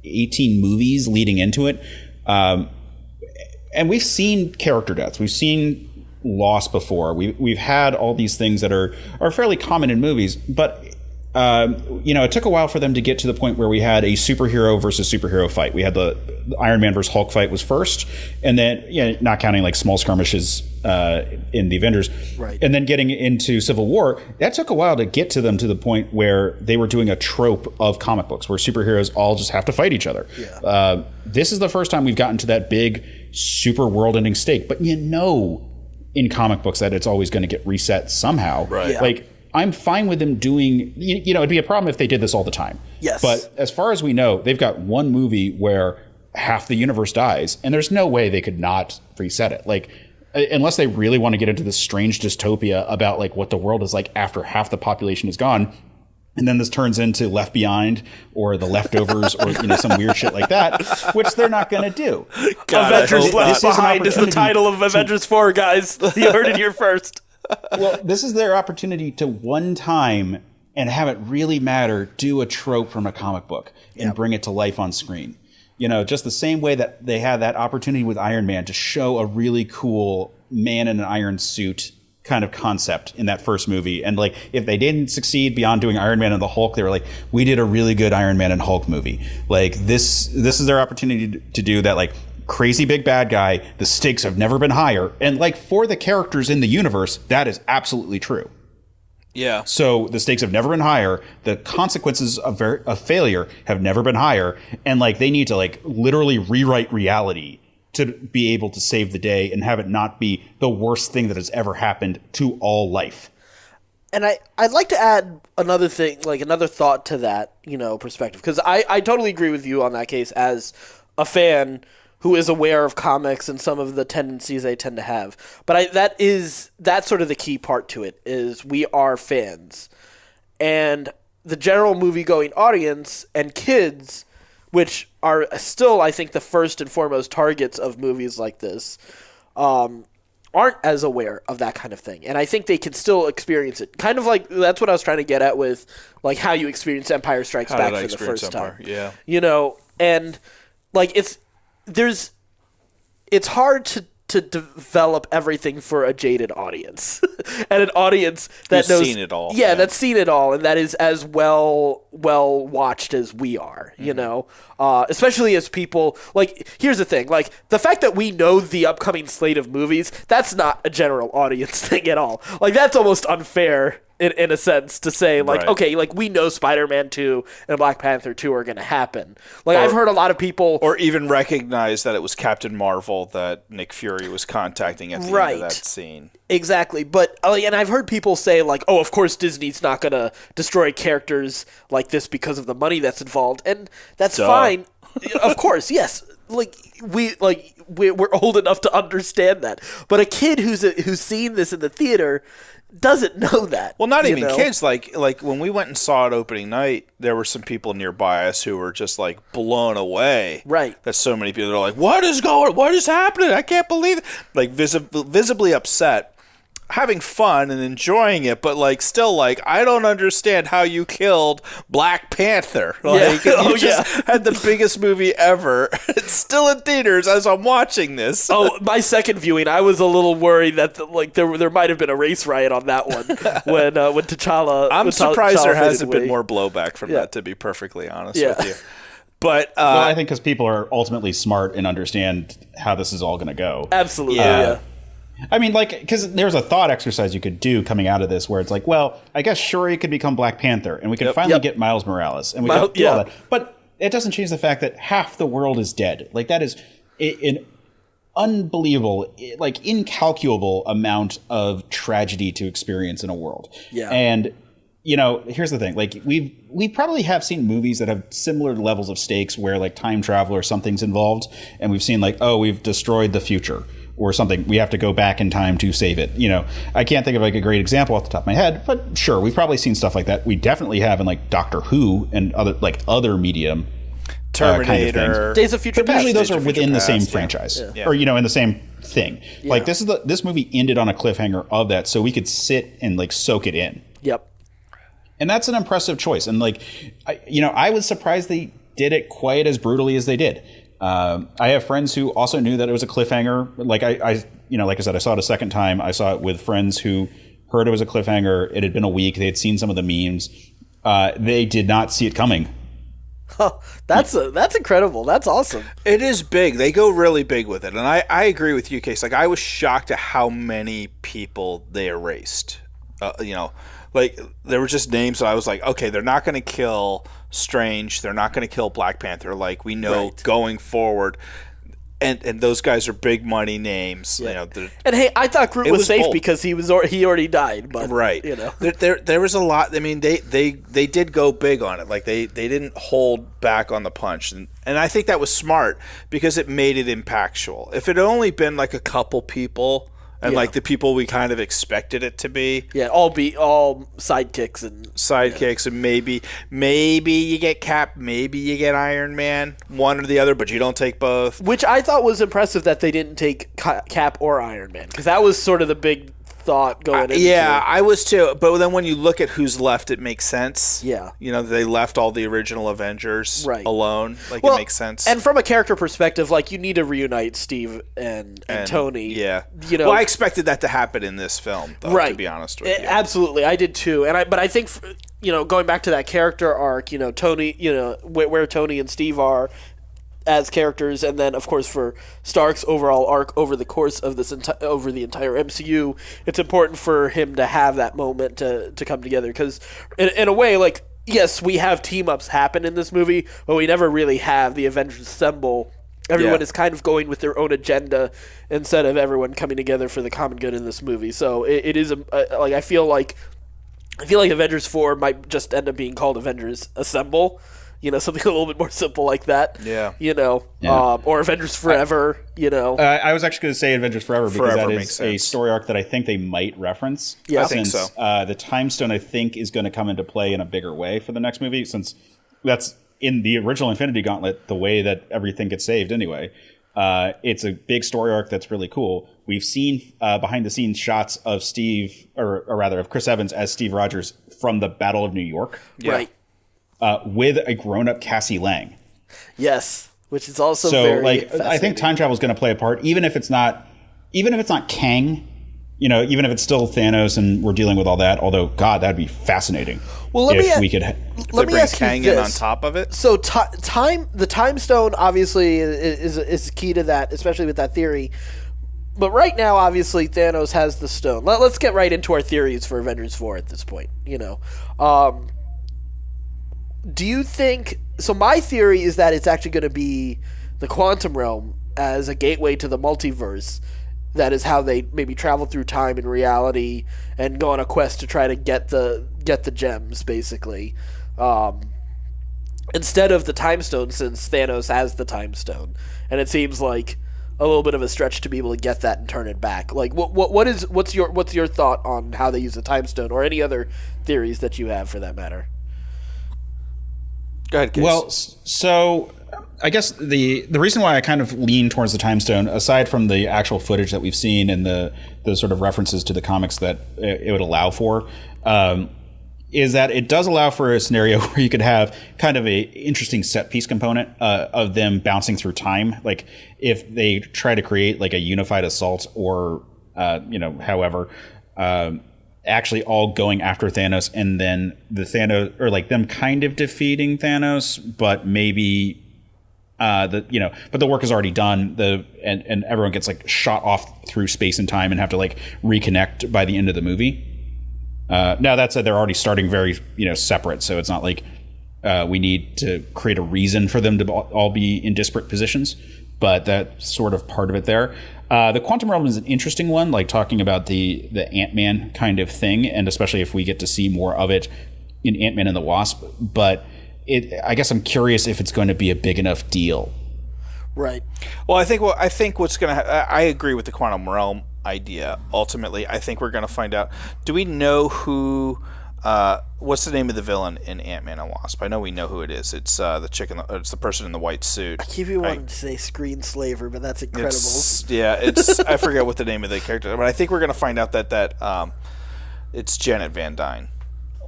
18 movies leading into it. And we've seen character deaths. We've seen loss before. We've had all these things that are fairly common in movies. But, it took a while for them to get to the point where we had a superhero versus superhero fight. We had the Iron Man versus Hulk fight was first. And then, not counting like small skirmishes in the Avengers. Right. And then getting into Civil War, that took a while to get to them to the point where they were doing a trope of comic books where superheroes all just have to fight each other. Yeah. This is the first time we've gotten to that big super world-ending stake, but in comic books that it's always going to get reset somehow. Right. Yeah. Like, I'm fine with them doing, it'd be a problem if they did this all the time. Yes. But as far as we know, they've got one movie where half the universe dies, and there's no way they could not reset it. Like, unless they really want to get into this strange dystopia about like what the world is like after half the population is gone. And then this turns into Left Behind or The Leftovers or some weird shit like that, which they're not going to do. Avengers Left Behind is the title of Avengers 4, guys. You heard it here first. Well, this is their opportunity to one time and have it really matter, do a trope from a comic book and bring it to life on screen. Just the same way that they had that opportunity with Iron Man to show a really cool man in an iron suit kind of concept in that first movie. And like, if they didn't succeed beyond doing Iron Man and the Hulk, they were like, we did a really good Iron Man and Hulk movie. Like, this is their opportunity to do that, like, crazy big bad guy. The stakes have never been higher. And like, for the characters in the universe, that is absolutely true. Yeah. So the stakes have never been higher. The consequences of failure have never been higher. And like, they need to like literally rewrite reality to be able to save the day and have it not be the worst thing that has ever happened to all life. And I'd like to add another thing, like another thought to that, perspective. Because I totally agree with you on that case as a fan who is aware of comics and some of the tendencies they tend to have. But that's sort of the key part to it, is we are fans. And the general movie-going audience and kids, which are still, I think, the first and foremost targets of movies like this, aren't as aware of that kind of thing. And I think they can still experience it. Kind of like, that's what I was trying to get at with, like, how you experience Empire Strikes Back for the first time. Yeah. And, like, it's hard to develop everything for a jaded audience and an audience that knows seen it all. Yeah, that's seen it all, and that is as well watched as we are. Especially as people, like, here's the thing, like, the fact that we know the upcoming slate of movies, that's not a general audience thing at all. Like, that's almost unfair in a sense to say, like, right. Okay, like, we know Spider-Man 2 and Black Panther 2 are going to happen. Like, I've heard a lot of people... Or even recognize that it was Captain Marvel that Nick Fury was contacting at the end of that scene. Exactly. But, and I've heard people say, like, oh, of course Disney's not going to destroy characters like this because of the money that's involved. And that's fine. Of course, yes. We're old enough to understand that. But a kid who's seen this in the theater doesn't know that. Well, not even kids. Like when we went and saw it opening night, there were some people nearby us who were just like blown away. Right. That so many people are like, what is happening? I can't believe it. Like visibly upset. having fun and enjoying it, but like still like I don't understand how you killed Black Panther. Like you just had the biggest movie ever. It's still in theaters as I'm watching this. Oh, my second viewing, I was a little worried that there might have been a race riot on that one when T'Challa. I'm surprised T'Challa there hasn't faded been away. more blowback from that, to be perfectly honest with you. But well, I think because people are ultimately smart and understand how this is all going to go. Absolutely, yeah. I mean, like, because there's a thought exercise you could do coming out of this where it's like, well, I guess Shuri could become Black Panther, and we could finally get Miles Morales, and we could do all that. But it doesn't change the fact that half the world is dead. Like, that is an unbelievable, like, incalculable amount of tragedy to experience in a world. Yeah. And, you know, here's the thing. Like, we probably have seen movies that have similar levels of stakes where, like, time travel or something's involved, and we've seen, like, oh, we've destroyed the future. Or something, we have to go back in time to save it. You know, I can't think of like a great example off the top of my head, but sure, we've probably seen stuff like that. We definitely have in like Doctor Who and other medium, Terminator, kind of things. Days of Future But usually Past. those are within the same franchise, or you know, in the same thing. Yeah. Like this movie ended on a cliffhanger of that, so we could sit and like soak it in. Yep. And that's an impressive choice. And like, I was surprised they did it quite as brutally as they did. I have friends who also knew that it was a cliffhanger. Like like I said, I saw it a second time. I saw it with friends who heard it was a cliffhanger. It had been a week. They had seen some of the memes. They did not see it coming. Oh, that's incredible. That's awesome. It is big. They go really big with it. And I agree with you, Case. Like, I was shocked at how many people they erased. Like, there were just names that I was like, okay, they're not going to kill Strange. They're not going to kill Black Panther. Like, we know going forward. And those guys are big money names. Yeah. You know, and hey, I thought Groot was safe bold. because he already died. But you know, there was a lot. I mean, they did go big on it. Like they didn't hold back on the punch, and I think that was smart because it made it impactful. If it had only been like a couple people. And like the people we kind of expected it to be. Yeah, all sidekicks and maybe you get Cap, maybe you get Iron Man, one or the other, but you don't take both. Which I thought was impressive that they didn't take Cap or Iron Man, because that was sort of the big thought going into Yeah, I was too. But then when you look at who's left, it makes sense. Yeah. You know, they left all the original Avengers alone. Like, it makes sense. And from a character perspective, like, you need to reunite Steve and Tony. Yeah. You know, well, I expected that to happen in this film, though, to be honest with you. Absolutely. I did too. But I think, going back to that character arc, Tony, where Tony and Steve are as characters, and then of course for Stark's overall arc over the course of this over the entire MCU, it's important for him to have that moment to come together, because in a way, like, yes, we have team ups happen in this movie, but we never really have the Avengers assemble. Everyone is kind of going with their own agenda instead of everyone coming together for the common good in this movie. So it is like I feel like Avengers 4 might just end up being called Avengers Assemble. Something a little bit more simple like that. Yeah. Or Avengers Forever, I was actually going to say Avengers Forever because that is a sense. story arc that I think they might reference. Yeah. I think so. The Time Stone, I think, is going to come into play in a bigger way for the next movie, since that's in the original Infinity Gauntlet, the way that everything gets saved anyway. It's a big story arc that's really cool. We've seen behind-the-scenes shots of Steve, or rather of Chris Evans as Steve Rogers from the Battle of New York. Yeah. Right. With a grown-up Cassie Lang. Yes, which is also so very like I think time travel is going to play a part, even if it's not Kang, even if it's still Thanos and we're dealing with all that. Although, God, that'd be fascinating. Well, let me ask Kang you in this. on top of it. So the Time Stone obviously is key to that, especially with that theory. But right now, obviously, Thanos has the stone. Let's get right into our theories for Avengers 4 at this point. Do you think... So my theory is that it's actually going to be the quantum realm as a gateway to the multiverse. That is how they maybe travel through time and reality and go on a quest to try to get the gems, basically. Instead of the Time Stone, since Thanos has the Time Stone. And it seems like a little bit of a stretch to be able to get that and turn it back. Like, what's your thought on how they use the Time Stone, or any other theories that you have for that matter? Go ahead, Case. Well, so I guess the reason why I kind of lean towards the Time Stone, aside from the actual footage that we've seen and the sort of references to the comics that it would allow for, is that it does allow for a scenario where you could have kind of a interesting set piece component of them bouncing through time. Like if they try to create like a unified assault or, however, actually all going after Thanos and then the Thanos, or like them kind of defeating Thanos, but maybe but the work is already done. And everyone gets like shot off through space and time and have to like reconnect by the end of the movie. Now that said, they're already starting very separate, so it's not like we need to create a reason for them to all be in disparate positions. But that's sort of part of it there. The quantum realm is an interesting one, like talking about the Ant-Man kind of thing, and especially if we get to see more of it in Ant-Man and the Wasp. But I guess I'm curious if it's going to be a big enough deal. Right. Well, I think what's going to I agree with the quantum realm idea. Ultimately, I think we're going to find out. Do we know who? What's the name of the villain in Ant-Man and Wasp? I know we know who it is. It's the chicken. It's the person in the white suit. I keep wanting to say Screen Slaver, but that's incredible. It's I forget what the name of the character, but I think we're going to find out that it's Janet Van Dyne.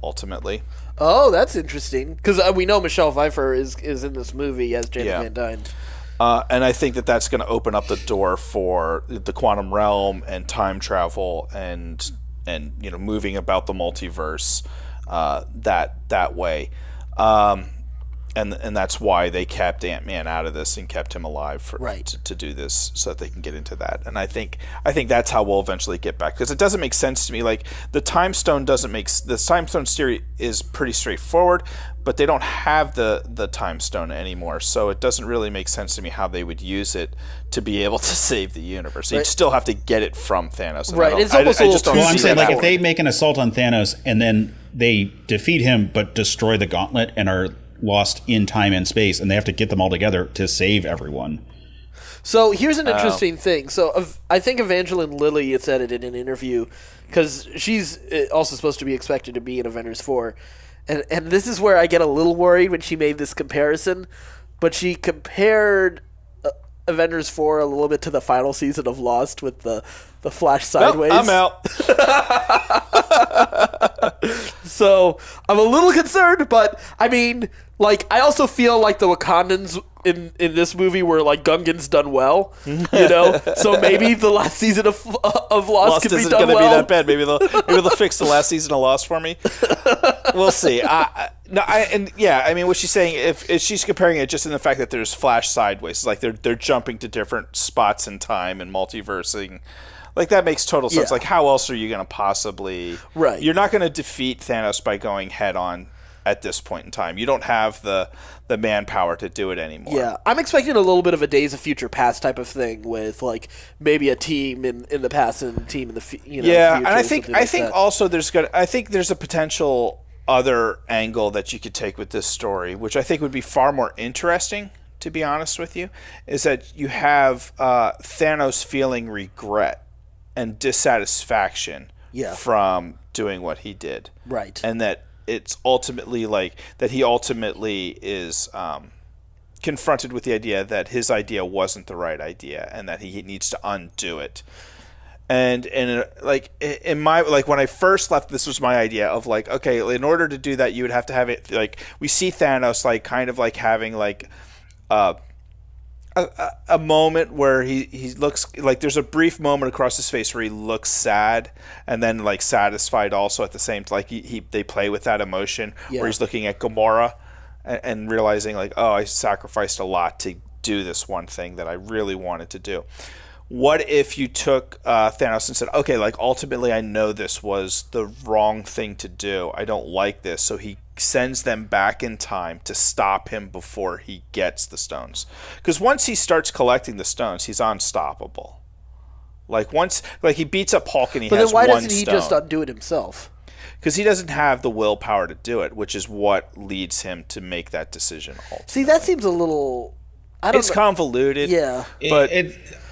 Ultimately. Oh, that's interesting because we know Michelle Pfeiffer is in this movie as Janet Van Dyne. And I think that's going to open up the door for the quantum realm and time travel and moving about the multiverse that way. And that's why they kept Ant-Man out of this and kept him alive to do this so that they can get into that. And I think that's how we'll eventually get back, because it doesn't make sense to me. Like the Time Stone the Time Stone theory is pretty straightforward, but they don't have the Time Stone anymore, so it doesn't really make sense to me how they would use it to be able to save the universe. You'd still have to get it from Thanos. Right. It's almost I'm saying like if they make an assault on Thanos and then they defeat him but destroy the gauntlet and are lost in time and space, and they have to get them all together to save everyone. So here's an interesting thing. So I think Evangeline Lilly said it in an interview, because she's also supposed to be expected to be in Avengers 4. And this is where I get a little worried when she made this comparison, but she compared Avengers 4 a little bit to the final season of Lost with the Flash sideways. Nope, I'm out. So I'm a little concerned, but I mean, like, I also feel like the Wakandans in this movie were like Gungans done well, So maybe the last season of Lost could be done well. Lost isn't going to be that bad. Maybe they'll fix the last season of Lost for me. We'll see. I mean, what she's saying, if she's comparing it just in the fact that there's Flash sideways, it's like they're jumping to different spots in time and multiversing. Like, that makes total sense. Yeah. Like, how else are you going to possibly... Right. You're not going to defeat Thanos by going head-on at this point in time. You don't have the manpower to do it anymore. Yeah. I'm expecting a little bit of a Days of Future Past type of thing with, like, maybe a team in the past and a team in the future. Yeah, and I think also there's a potential other angle that you could take with this story, which I think would be far more interesting, to be honest with you, is that you have Thanos feeling regret and dissatisfaction from doing what he did. Right. And that it's ultimately that he ultimately is confronted with the idea that his idea wasn't the right idea and that he needs to undo it. And in my, like, when I first left, this was my idea of like, okay, in order to do that, you would have to have it like, we see Thanos like kind of like having like a moment where he looks like, there's a brief moment across his face where he looks sad and then like satisfied also at the same time. Like they play with that emotion where he's looking at Gamora and realizing like, oh, I sacrificed a lot to do this one thing that I really wanted to do. What if you took Thanos and said, okay, like ultimately I know this was the wrong thing to do. I don't like this. So he sends them back in time to stop him before he gets the stones. Because once he starts collecting the stones, he's unstoppable. Like once, like he beats up Hulk and he has one stone. But then why doesn't he just undo it himself? Because he doesn't have the willpower to do it, which is what leads him to make that decision ultimately. See, that seems a little It's convoluted. Yeah. But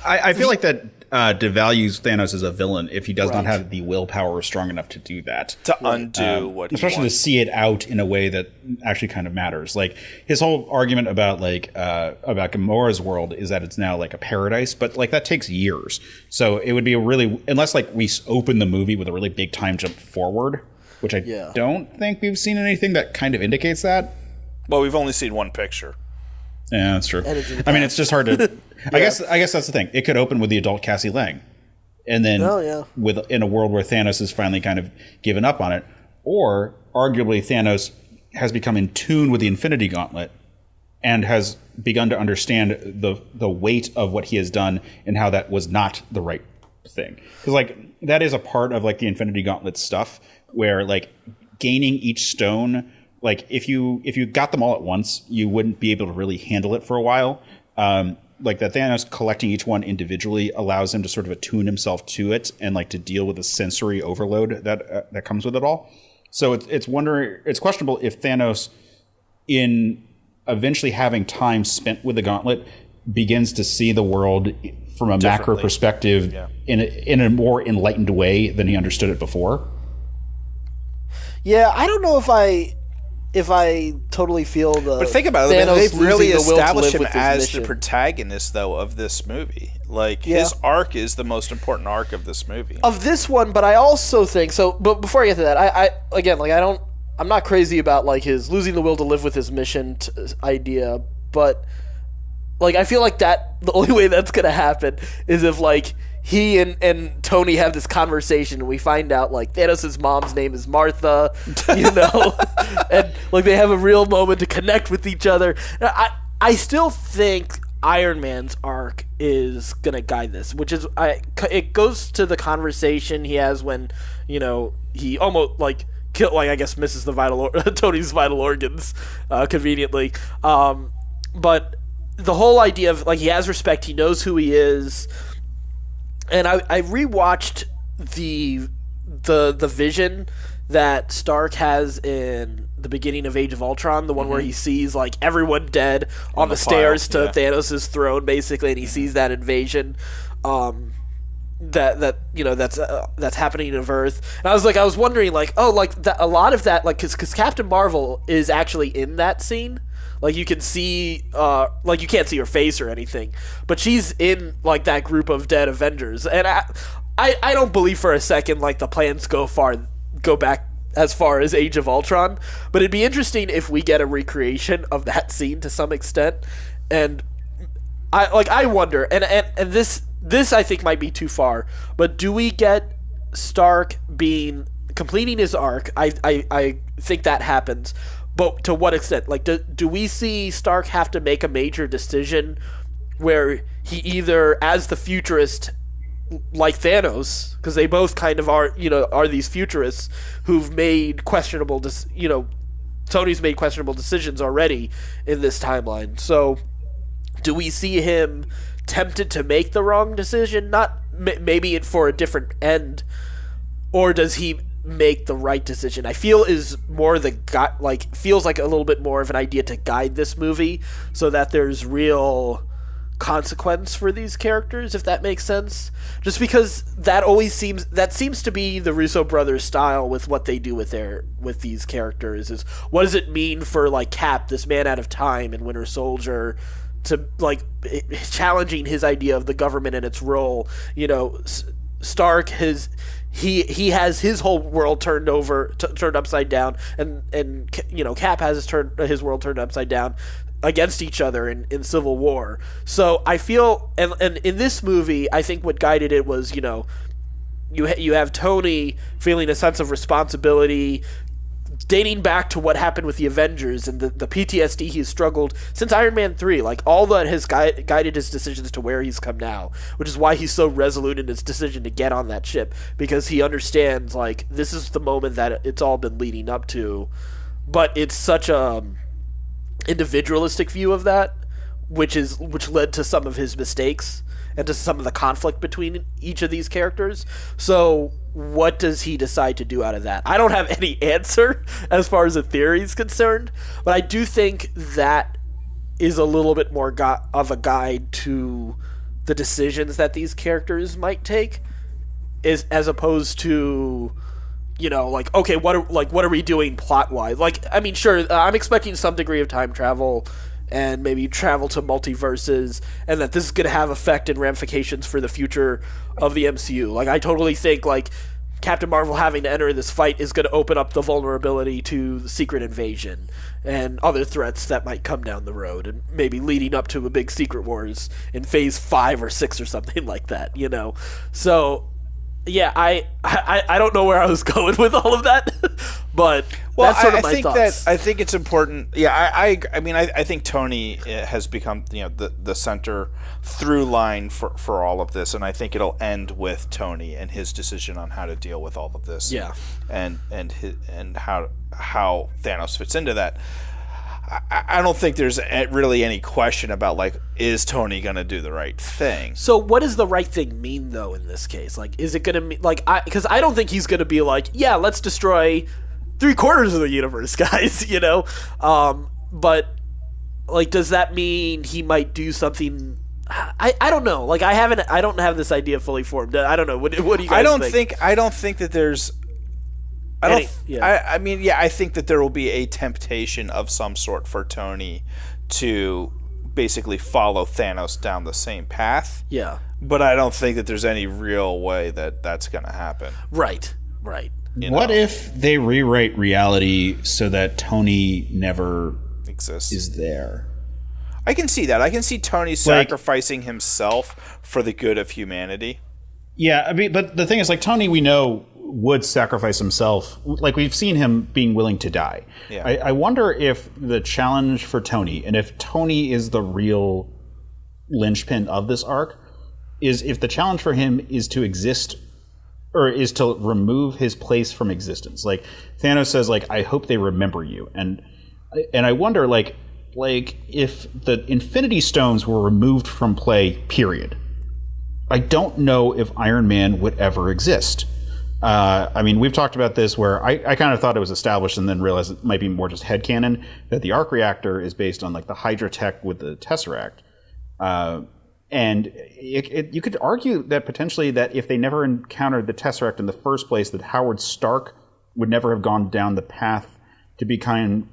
I feel like that devalues Thanos as a villain if he does not have the willpower strong enough to do that. To undo what he especially wants. to see it out in a way that actually kind of matters. Like his whole argument about about Gamora's world is that it's now like a paradise, but like that takes years. So it would be unless like we open the movie with a really big time jump forward, which I don't think we've seen anything that kind of indicates that. Well, we've only seen one picture. Yeah, that's true. I mean, it's just hard to. I guess that's the thing. It could open with the adult Cassie Lang, and then in a world where Thanos has finally kind of given up on it, or arguably Thanos has become in tune with the Infinity Gauntlet and has begun to understand the weight of what he has done and how that was not the right thing. Because like that is a part of like the Infinity Gauntlet stuff where like gaining each stone. Like if you got them all at once, you wouldn't be able to really handle it for a while. Like that Thanos collecting each one individually allows him to sort of attune himself to it and like to deal with the sensory overload that comes with it all. So it's questionable if Thanos, in eventually having time spent with the Gauntlet, begins to see the world from a macro perspective in a more enlightened way than he understood it before. Yeah, I don't know if I totally feel the. But think about it. They've really established him as the protagonist, though, of this movie. Like his arc is the most important arc of this movie. Of this one, but I also think so. But before I get to that, I'm not crazy about like his losing the will to live with his mission idea. But like I feel like that the only way that's gonna happen is if like he and Tony have this conversation and we find out like Thanos' mom's name is Martha, and like they have a real moment to connect with each other. I still think Iron Man's arc is gonna guide this, which is it goes to the conversation he has when he almost like I guess misses the Tony's vital organs conveniently, but the whole idea of like he has respect, he knows who he is. And I rewatched the vision that Stark has in the beginning of Age of Ultron, the one where he sees like everyone dead on the stairs to Thanos' throne, basically, and he sees that invasion that's happening of Earth. And I was wondering like, a lot of that, like because Captain Marvel is actually in that scene. Like you can see, like you can't see her face or anything, but she's in like that group of dead Avengers, and I don't believe for a second like the plans go back as far as Age of Ultron, but it'd be interesting if we get a recreation of that scene to some extent, and I wonder, and this I think might be too far, but do we get Stark completing his arc? I think that happens. But to what extent? Like, do we see Stark have to make a major decision where he either, as the futurist, like Thanos, because they both kind of are these futurists who've made questionable, Tony's made questionable decisions already in this timeline. So, do we see him tempted to make the wrong decision? Not maybe for a different end, or does he make the right decision? I feel is more feels like a little bit more of an idea to guide this movie so that there's real consequence for these characters, if that makes sense. Just because that seems to be the Russo brothers' style with what they do with these characters, is what does it mean for like Cap, this man out of time, and Winter Soldier, to like challenging his idea of the government and its role. Stark he has his whole world turned upside down, and Cap has his world turned upside down against each other in Civil War. So I feel, and in this movie, I think what guided it was you have Tony feeling a sense of responsibility, dating back to what happened with the Avengers and the PTSD he's struggled since Iron Man 3, like all that has guided his decisions to where he's come now, which is why he's so resolute in his decision to get on that ship, because he understands like this is the moment that it's all been leading up to. But it's such a individualistic view of that, which led to some of his mistakes and to some of the conflict between each of these characters. So what does he decide to do out of that? I don't have any answer as far as the theory is concerned, but I do think that is a little bit more of a guide to the decisions that these characters might take, is as opposed to, you know, like, okay, what are we doing plot wise? Like, I mean, sure, I'm expecting some degree of time travel and maybe travel to multiverses, and that this is going to have effect and ramifications for the future of the MCU. Like, I totally think, like, Captain Marvel having to enter this fight is going to open up the vulnerability to the Secret Invasion and other threats that might come down the road, and maybe leading up to a big Secret Wars in Phase 5 or 6 or something like that, you know? So, yeah, I don't know where I was going with all of that, but that's sort of my thoughts. I think it's important. Yeah, I mean, I think Tony has become, you know, the center through line for all of this, and I think it'll end with Tony and his decision on how to deal with all of this. Yeah, and how Thanos fits into that. I don't think there's really any question about, like, is Tony going to do the right thing? So what does the right thing mean, though, in this case? Like, is it going to mean, like, because I don't think he's going to be like, yeah, let's destroy 3/4 of the universe, guys, you know? But, like, does that mean he might do something? I don't know. Like, I don't have this idea fully formed. I don't know. What do you guys think? I don't think that there's... I mean, I think that there will be a temptation of some sort for Tony to basically follow Thanos down the same path. Yeah. But I don't think that there's any real way that that's going to happen. Right. What if they rewrite reality so that Tony never exists? Is there? I can see that. I can see Tony sacrificing himself for the good of humanity. Yeah, I mean, but the thing is, like, Tony, we know, would sacrifice himself. Like, we've seen him being willing to die. Yeah. I wonder if the challenge for Tony, and if Tony is the real linchpin of this arc, is if the challenge for him is to exist, or is to remove his place from existence. Like, Thanos says, like, I hope they remember you. And I wonder, like if the Infinity Stones were removed from play, period, I don't know if Iron Man would ever exist. I mean, we've talked about this where I kind of thought it was established and then realized it might be more just headcanon, that the arc reactor is based on, like, the Hydra tech with the Tesseract. And you could argue that potentially that if they never encountered the Tesseract in the first place, that Howard Stark would never have gone down the path to become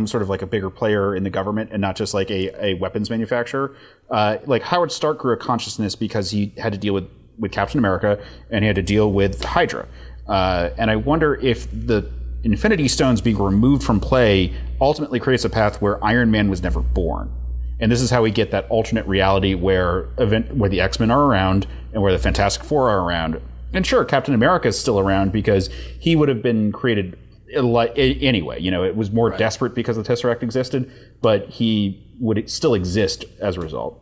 sort of like a bigger player in the government and not just like a weapons manufacturer. Like, Howard Stark grew a consciousness because he had to deal with Captain America, and he had to deal with Hydra. And I wonder if the Infinity Stones being removed from play ultimately creates a path where Iron Man was never born. And this is how we get that alternate reality where the X-Men are around and where the Fantastic Four are around. And sure, Captain America is still around because he would have been created anyway. You know, it was more desperate because the Tesseract existed, but he would still exist as a result.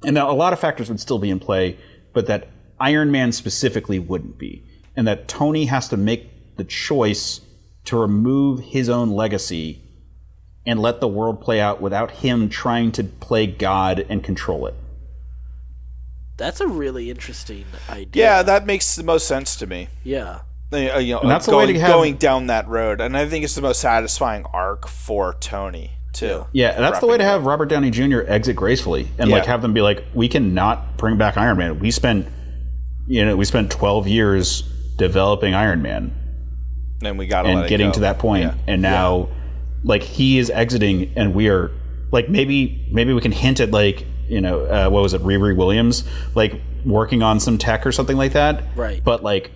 And now a lot of factors would still be in play, but that Iron Man specifically wouldn't be. And that Tony has to make the choice to remove his own legacy and let the world play out without him trying to play God and control it. That's a really interesting idea. Yeah, that makes the most sense to me. Yeah. You know, and that's going down that road. And I think it's the most satisfying arc for Tony, too. Yeah, and that's the way to have Robert Downey Jr. exit gracefully and like have them be like, we cannot bring back Iron Man. We spent 12 years developing Iron Man. And we got and getting to that point. Yeah. And now like he is exiting and we are like maybe we can hint at like, you know, what was it, Riri Williams, like working on some tech or something like that. Right. But like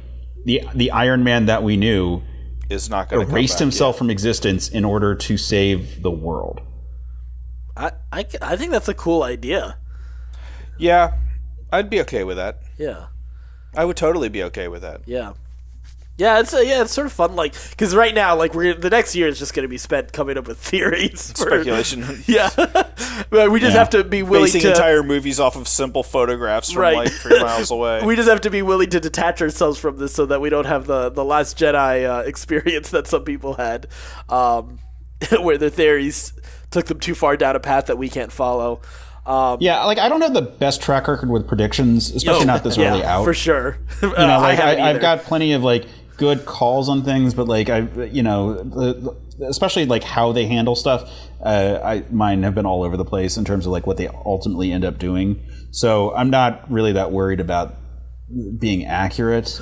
the Iron Man that we knew is not going to erased himself from existence in order to save the world. I think that's a cool idea. Yeah, I'd be okay with that. Yeah, I would totally be okay with that. Yeah, it's sort of fun, like, because right now, like, the next year is just going to be spent coming up with theories, speculation. Yeah, we just have to be willing basing entire movies off of simple photographs from like 3 miles away. We just have to be willing to detach ourselves from this so that we don't have the Last Jedi experience that some people had, where their theories took them too far down a path that we can't follow. Yeah, like I don't have the best track record with predictions, especially not this early out. For sure. You know, like I've got plenty of like good calls on things, but like especially like how they handle stuff. Mine have been all over the place in terms of like what they ultimately end up doing. So I'm not really that worried about being accurate.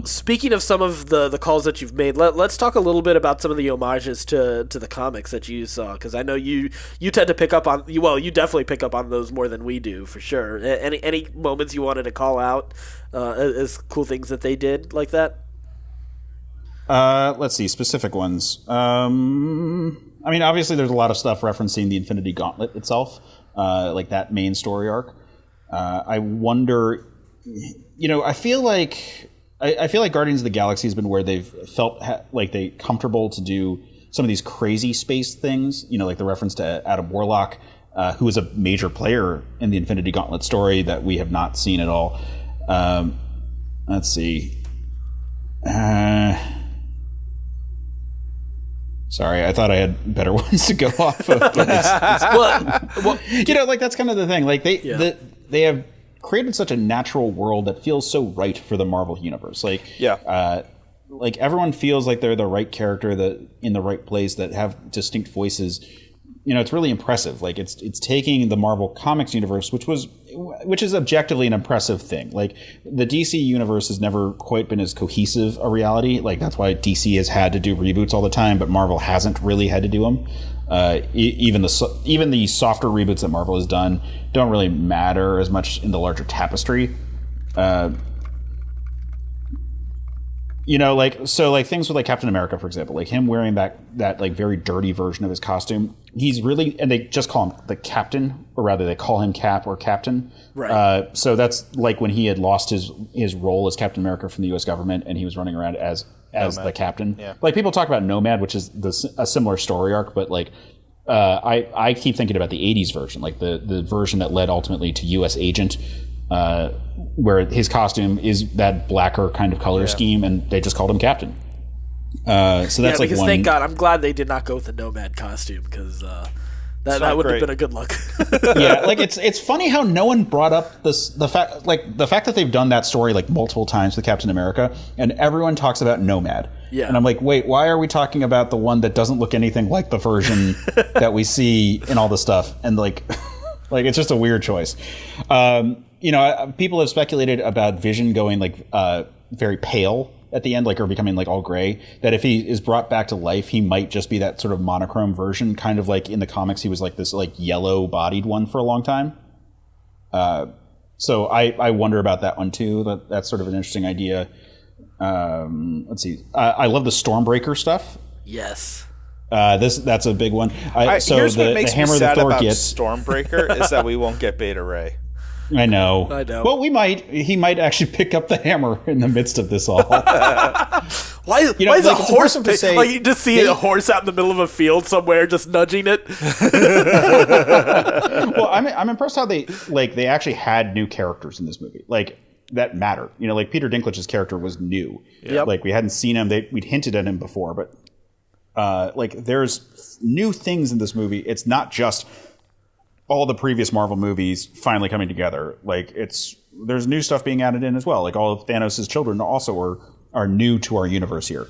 Speaking of some of the calls that you've made, let's talk a little bit about some of the homages to the comics that you saw, because I know you tend to pick up on, well, you definitely pick up on those more than we do, for sure. Any moments you wanted to call out as cool things that they did like that? Let's see, specific ones. I mean, obviously there's a lot of stuff referencing the Infinity Gauntlet itself, like that main story arc. I wonder, I feel like Guardians of the Galaxy has been where they've felt like they comfortable to do some of these crazy space things, like the reference to Adam Warlock, who is a major player in the Infinity Gauntlet story that we have not seen at all. Let's see. Sorry, I thought I had better ones to go off of. But like that's kind of the thing. Like they have created such a natural world that feels so right for the Marvel universe. Like like everyone feels like they're the right character that in the right place, that have distinct voices. It's really impressive. Like it's taking the Marvel Comics universe, which is objectively an impressive thing. Like the DC universe has never quite been as cohesive a reality. Like that's why DC has had to do reboots all the time, but Marvel hasn't really had to do them. Even the softer reboots that Marvel has done don't really matter as much in the larger tapestry. Like things with like Captain America, for example, like him wearing that like very dirty version of his costume. He's really, and they just call him the Captain, or rather they call him Cap or Captain. Right. So that's like when he had lost his role as Captain America from the U.S. government, and he was running around as the Captain. Yeah. Like people talk about Nomad, which is a similar story arc, but like I keep thinking about the '80s version, like the version that led ultimately to U.S. Agent. Where his costume is that blacker kind of color scheme, and they just called him Captain. So that's like one. Thank God, I'm glad they did not go with the Nomad costume, because that would have been a good look. Yeah, like it's funny how no one brought up the fact that they've done that story like multiple times with Captain America, and everyone talks about Nomad. Yeah. And I'm like, wait, why are we talking about the one that doesn't look anything like the version that we see in all the stuff? And like it's just a weird choice. People have speculated about Vision going like very pale at the end, like, or becoming like all gray. That if he is brought back to life, he might just be that sort of monochrome version, kind of like in the comics he was like this like yellow bodied one for a long time. So I wonder about that one too. That's sort of an interesting idea. Let's see. I love the Stormbreaker stuff. Yes. That's a big one. Here's what makes me sad about Stormbreaker is that we won't get Beta Ray. I know. Well, he might actually pick up the hammer in the midst of this all. Why is a horse like you just see a horse out in the middle of a field somewhere just nudging it? Well, I'm impressed how they actually had new characters in this movie. Like that matter. Like Peter Dinklage's character was new. Yep. Like we hadn't seen him. We'd hinted at him before, but like there's new things in this movie. It's not just all the previous Marvel movies finally coming together. Like there's new stuff being added in as well. Like all of Thanos' children also are new to our universe here.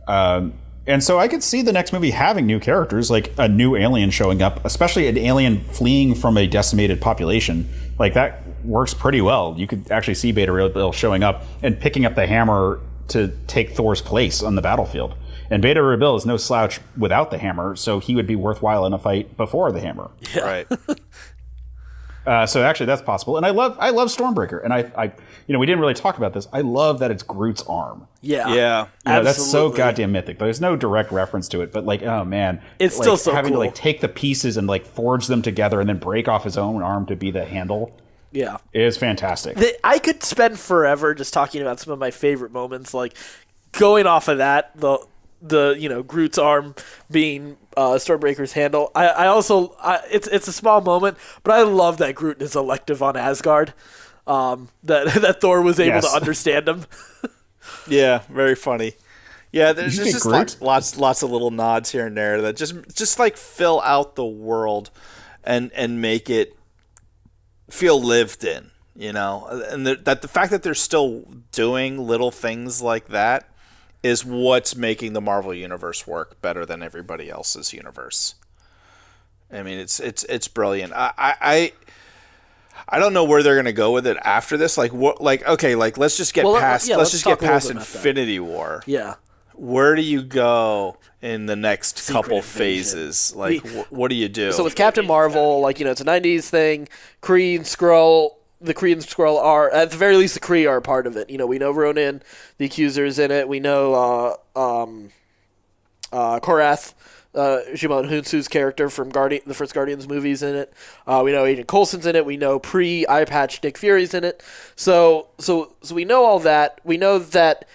And so I could see the next movie having new characters, like a new alien showing up, especially an alien fleeing from a decimated population. Like that works pretty well. You could actually see Beta Ray Bill showing up and picking up the hammer to take Thor's place on the battlefield. And Beta Ray Bill is no slouch without the hammer, so he would be worthwhile in a fight before the hammer. Yeah. Right. So actually, that's possible. And I love Stormbreaker. And I we didn't really talk about this. I love that it's Groot's arm. Yeah. That's so goddamn mythic. There's no direct reference to it, but like, oh man, it's like, still so having cool to like take the pieces and like forge them together and then break off his own arm to be the handle. Yeah, it is fantastic. I could spend forever just talking about some of my favorite moments, like going off of that the Groot's arm being Stormbreaker's handle. I also it's a small moment, but I love that Groot is elective on Asgard. That Thor was able to understand him. Yeah, very funny. Yeah, there's just lots of little nods here and there that just like fill out the world and make it feel lived in, and that the fact that they're still doing little things like that is what's making the Marvel universe work better than everybody else's universe. I mean, it's brilliant. I don't know where they're gonna go with it after this. Like what? Like okay, like let's just get past. Yeah, let's just get past Infinity War. Yeah. Where do you go in the next couple Invasion. phases? Like what do you do? So with Captain Marvel, like it's a '90s thing. Kree and Skrull. The Kree and Skrull are, at the very least, the Kree are part of it. We know Ronan, the Accuser's in it. We know Korath, Jimon Hunsu's character from the first Guardians movies in it. We know Agent Coulson's in it. We know pre-Eye Patch Nick Fury's in it. So we know all that. We know that,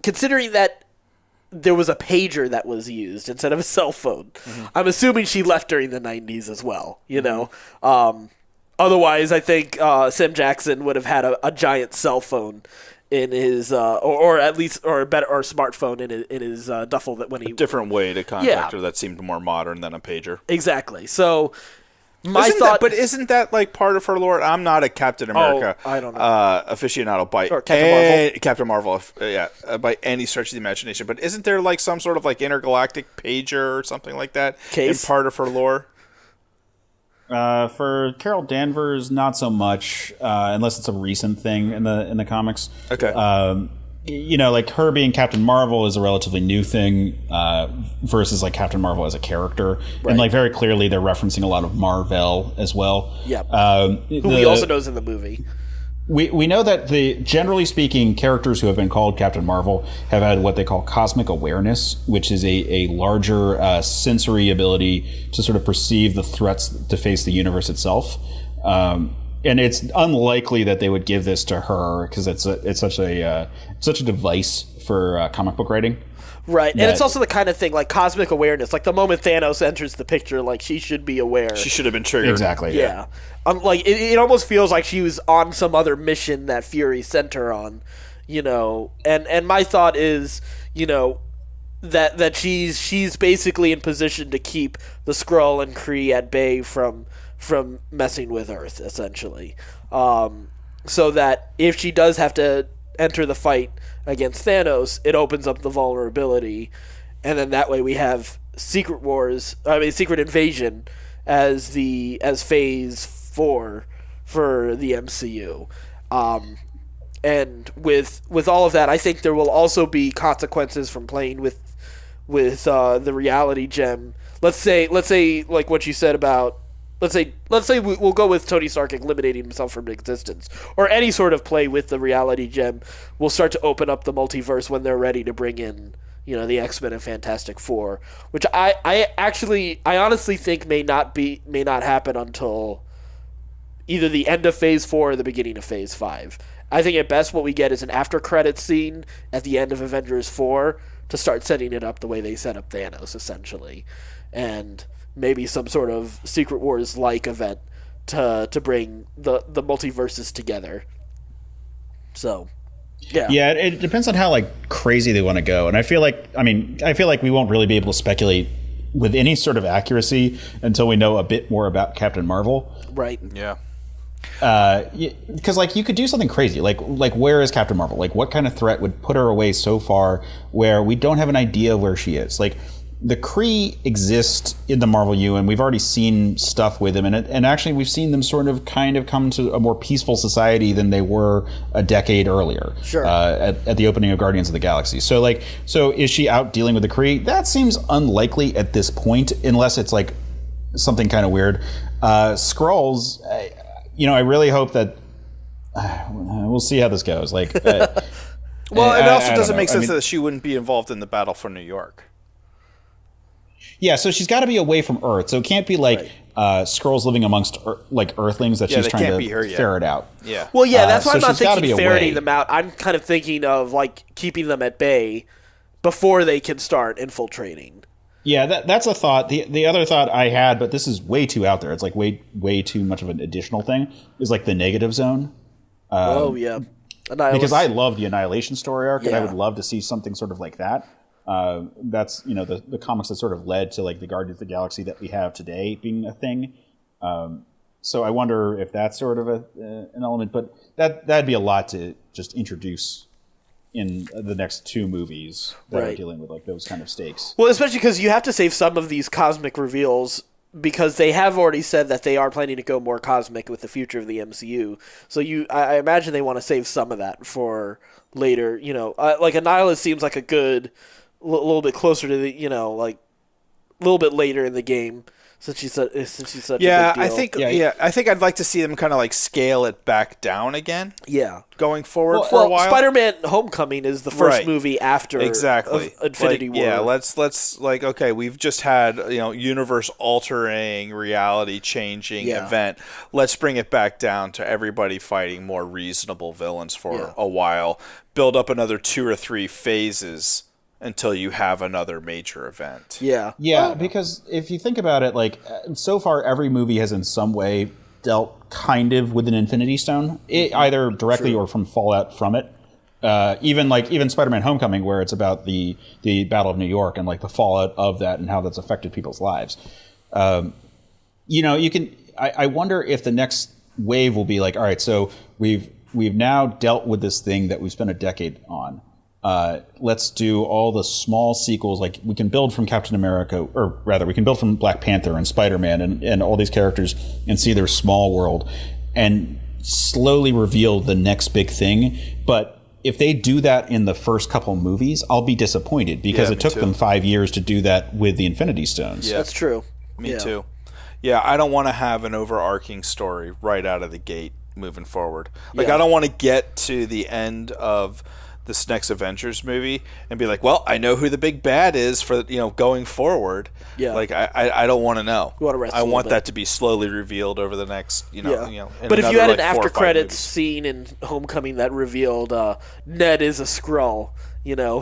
considering that there was a pager that was used instead of a cell phone, I'm assuming she left during the 90s as well, Otherwise, I think Sam Jackson would have had a giant cell phone in his, or a smartphone in his duffel that when he a different way to contact her that seemed more modern than a pager. Exactly. So isn't that like part of her lore? I'm not a Captain America I don't know. aficionado by Captain Marvel, by any stretch of the imagination. But isn't there like some sort of like intergalactic pager or something like that in part of her lore? For Carol Danvers, not so much, unless it's a recent thing in the comics. Okay. Like her being Captain Marvel is a relatively new thing versus like Captain Marvel as a character, and like very clearly they're referencing a lot of Marvel as well. Yeah. Who we also knows in the movie. We know that generally speaking, characters who have been called Captain Marvel have had what they call cosmic awareness, which is a larger sensory ability to sort of perceive the threats to face the universe itself. And it's unlikely that they would give this to her because it's such a device for comic book writing. Right, and it's also the kind of thing like cosmic awareness. Like the moment Thanos enters the picture, like she should be aware. She should have been triggered. Exactly. Yeah. Like it almost feels like she was on some other mission that Fury sent her on, And my thought is, that she's basically in position to keep the Skrull and Kree at bay from messing with Earth, essentially. So that if she does have to enter the fight against Thanos, it opens up the vulnerability, and then that way we have Secret Invasion as phase 4 for the MCU. And with all of that, I think there will also be consequences from playing with the reality gem. Let's say like what you said about let's say we'll go with Tony Stark eliminating himself from existence, or any sort of play with the reality gem will start to open up the multiverse when they're ready to bring in the X-Men and Fantastic Four, which I honestly think may not happen until either the end of Phase 4 or the beginning of Phase 5. I think at best what we get is an after-credits scene at the end of Avengers 4 to start setting it up the way they set up Thanos, essentially. And maybe some sort of Secret Wars-like event to bring the multiverses together. So, yeah. Yeah, it depends on how like crazy they want to go. And I feel like we won't really be able to speculate with any sort of accuracy until we know a bit more about Captain Marvel. Right. Yeah. Because like you could do something crazy, like where is Captain Marvel? Like what kind of threat would put her away so far where we don't have an idea where she is? Like the Kree exist in the Marvel U, and we've already seen stuff with them, and actually we've seen them sort of kind of come to a more peaceful society than they were a decade earlier. Sure. At the opening of Guardians of the Galaxy. So is she out dealing with the Kree? That seems unlikely at this point, unless it's like something kind of weird. Skrulls, I really hope that we'll see how this goes. Like, well, it also doesn't make sense that she wouldn't be involved in the battle for New York. Yeah, so she's got to be away from Earth. So it can't be like Skrulls living amongst like Earthlings that she's trying to ferret out. Yeah. Well, yeah, that's why I'm not thinking ferreting away. them out. I'm kind of thinking of like keeping them at bay before they can start infiltrating. Yeah, that's a thought. The other thought I had, but this is way too out there. It's like way too much of an additional thing. Is like the negative zone. Yeah, because I love the Annihilation story arc, and I would love to see something sort of like that. That's the comics that sort of led to like the Guardians of the Galaxy that we have today being a thing. So I wonder if that's sort of an element, but that'd be a lot to just introduce in the next two movies that are Right. dealing with like those kind of stakes. Well, especially because you have to save some of these cosmic reveals because they have already said that they are planning to go more cosmic with the future of the MCU. So I imagine they want to save some of that for later. Like Annihilus seems like a good, little bit closer to the, like a little bit later in the game. Since she's such a big deal. I think I'd like to see them kind of like scale it back down again. Yeah. Going forward for a while. Spider-Man: Homecoming is the first movie after Infinity War. Yeah, let's like, okay, we've just had universe altering, reality changing event. Let's bring it back down to everybody fighting more reasonable villains for a while. Build up another 2 or 3 phases until you have another major event. Yeah. Yeah, because if you think about it, like, so far every movie has in some way dealt kind of with an Infinity Stone, either directly or from fallout from it. Even Spider-Man: Homecoming, where it's about the Battle of New York and like the fallout of that and how that's affected people's lives. You can. I wonder if the next wave will be like, all right, so we've now dealt with this thing that we've spent a decade on. Let's do all the small sequels. Like, we can build from Captain America, or rather, we can build from Black Panther and Spider-Man and all these characters and see their small world and slowly reveal the next big thing. But if they do that in the first couple movies, I'll be disappointed because it took them 5 years to do that with the Infinity Stones. Yeah. That's true. Me too. Yeah, I don't want to have an overarching story right out of the gate moving forward. Like, I don't want to get to the end of this next Avengers movie and be like, well, I know who the big bad is for going forward. Yeah. Like, I don't want to know. I want that to be slowly revealed over the next But if you had an after credits scene in Homecoming that revealed Ned is a Skrull,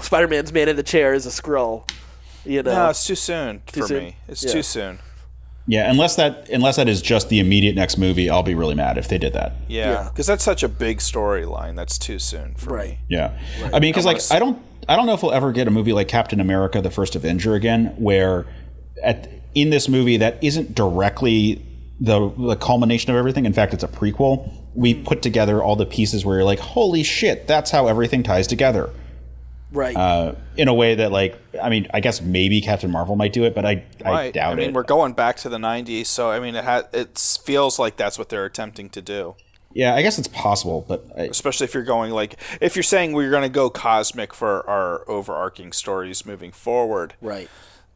Spider-Man's man in the chair is a Skrull, No, it's too soon for me. It's too soon. Yeah, unless that is just the immediate next movie, I'll be really mad if they did that. Yeah, because that's such a big storyline. That's too soon for me. Yeah, right. I mean, because I don't know if we'll ever get a movie like Captain America: The First Avenger again, where in this movie that isn't directly the culmination of everything. In fact, it's a prequel. We put together all the pieces where you're like, holy shit, that's how everything ties together. Right. In a way that, like, I mean, I guess maybe Captain Marvel might do it, but I doubt it. I mean, we're going back to the 90s, so, I mean, it feels like that's what they're attempting to do. Yeah, I guess it's possible, but... Especially if you're going, like... If you're saying we're going to go cosmic for our overarching stories moving forward... Right.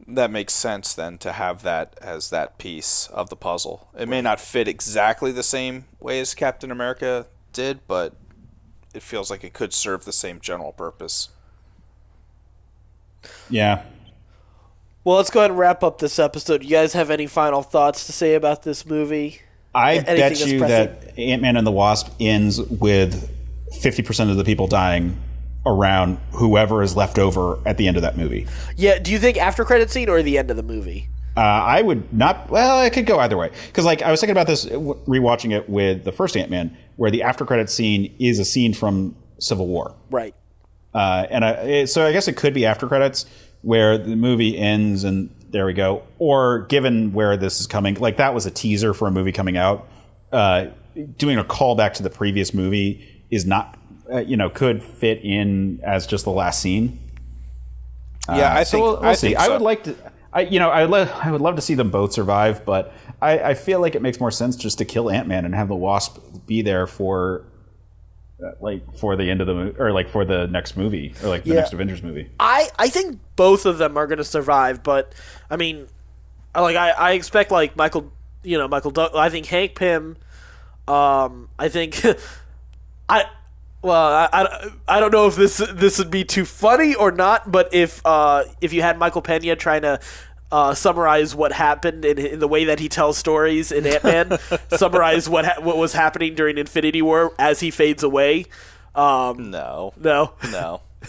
That makes sense, then, to have that as that piece of the puzzle. It may not fit exactly the same way as Captain America did, but it feels like it could serve the same general purpose. Yeah. Well, let's go ahead and wrap up this episode. You guys have any final thoughts to say about this movie? I bet you that Ant-Man and the Wasp ends with 50% of the people dying around whoever is left over at the end of that movie. Yeah, do you think after credit scene or the end of the movie? I would not... Well, it could go either way. Because, like, I was thinking about this rewatching it with the first Ant-Man, where the after credit scene is a scene from Civil War. Right. So I guess it could be after credits where the movie ends and there we go. Or given where this is coming, like that was a teaser for a movie coming out. Doing a callback to the previous movie is not, could fit in as just the last scene. Yeah, I think we'll see. So. I would like to. I would love to see them both survive, but I feel like it makes more sense just to kill Ant-Man and have the Wasp be there for the end of the movie, or like for the next movie, or like the next Avengers movie. I think both of them are going to survive, but I mean, I expect like Michael Douglas. I think Hank Pym. I think I don't know if this would be too funny or not, but if you had Michael Pena trying to summarize what happened in the way that he tells stories in Ant-Man, summarize what was happening during Infinity War as he fades away. No.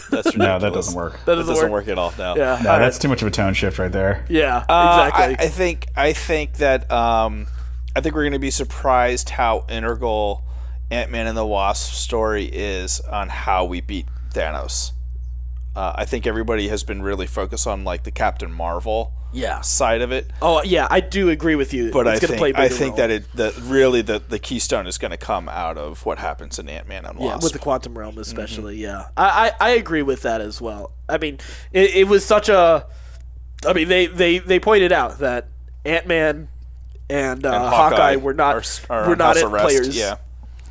That's ridiculous. No, that doesn't work. That doesn't work at all. No. Yeah. No, that's too much of a tone shift right there. Yeah, exactly. I think that I think we're going to be surprised how integral Ant-Man and the Wasp story is on how we beat Thanos. I think everybody has been really focused on like the Captain Marvel side of it. Oh yeah, I do agree with you. But it's I gonna play a bigger think role. that really the keystone is going to come out of what happens in Ant-Man and Wasp. With the quantum realm especially. Yeah, I agree with that as well. I mean, it was such a. I mean, they pointed out that Ant-Man and Hawkeye were not house arrest, players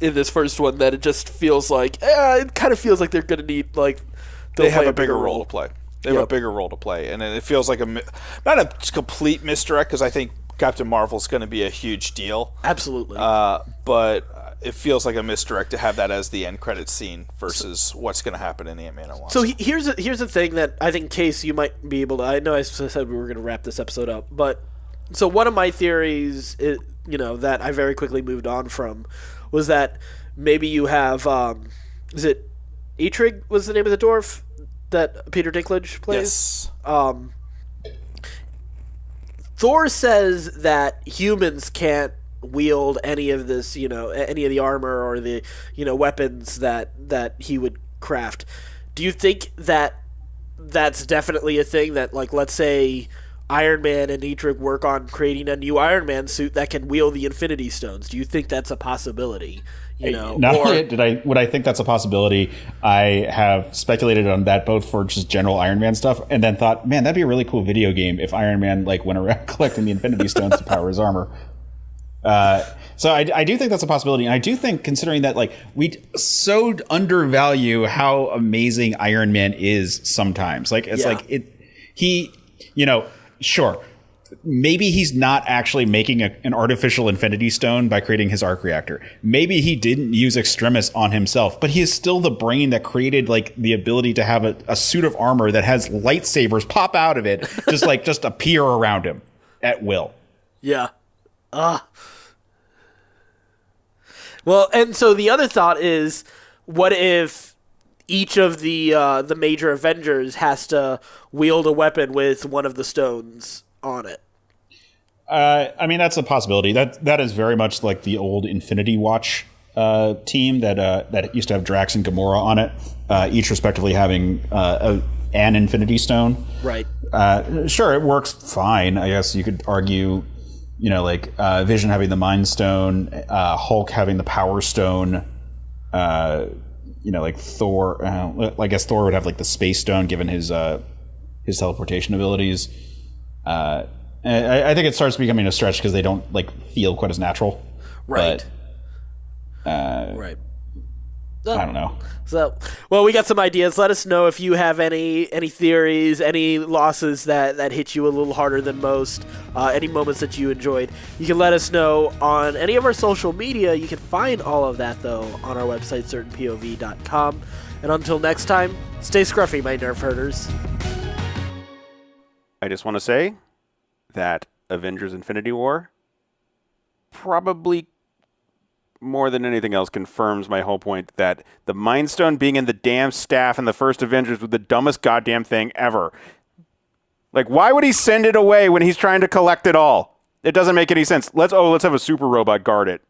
in this first one. That it just feels like it kind of feels like they're going to need like they have a bigger role to play. They have a bigger role to play, and it feels like not a complete misdirect because I think Captain Marvel's going to be a huge deal. Absolutely, but it feels like a misdirect to have that as the end credits scene versus what's going to happen in Ant-Man and Wasp. So here's the thing that I think, Case, you might be able to. I know I said we were going to wrap this episode up, but so one of my theories, that I very quickly moved on from, was that maybe you have, is it Eitrig was the name of the dwarf that Peter Dinklage plays? Yes. Thor says that humans can't wield any of this, any of the armor or the, weapons that he would craft. Do you think that that's definitely a thing that, like, let's say Iron Man and Eitrig work on creating a new Iron Man suit that can wield the Infinity Stones? Do you think that's a possibility? Not only would I think that's a possibility, I have speculated on that both for just general Iron Man stuff, and then thought, man, that'd be a really cool video game if Iron Man went around collecting the Infinity Stones to power his armor. So I do think that's a possibility, and I do think, considering that we so undervalue how amazing Iron Man is sometimes, sure. Maybe he's not actually making an artificial Infinity Stone by creating his arc reactor. Maybe he didn't use Extremis on himself, but he is still the brain that created the ability to have a suit of armor that has lightsabers pop out of it, just appear around him at will. Yeah. Well, and so the other thought is, what if each of the major Avengers has to wield a weapon with one of the stones on it? I mean, that's a possibility. That is very much like the old Infinity Watch team that used to have Drax and Gamora on it, each respectively having an Infinity Stone. Right. Sure, it works fine. I guess you could argue, Vision having the Mind Stone, Hulk having the Power Stone. Thor. I guess Thor would have the Space Stone given his teleportation abilities. I think it starts becoming a stretch because they don't feel quite as natural. Right. But, right. I don't know. So, well, we got some ideas. Let us know if you have any theories, any losses that hit you a little harder than most, any moments that you enjoyed. You can let us know on any of our social media. You can find all of that, though, on our website, certainpov.com. And until next time, stay scruffy, my nerf herders. I just want to say that Avengers Infinity War probably more than anything else confirms my whole point that the Mind Stone being in the damn staff in the first Avengers was the dumbest goddamn thing ever. Why would he send it away when he's trying to collect it all? It doesn't make any sense. Let's have a super robot guard it.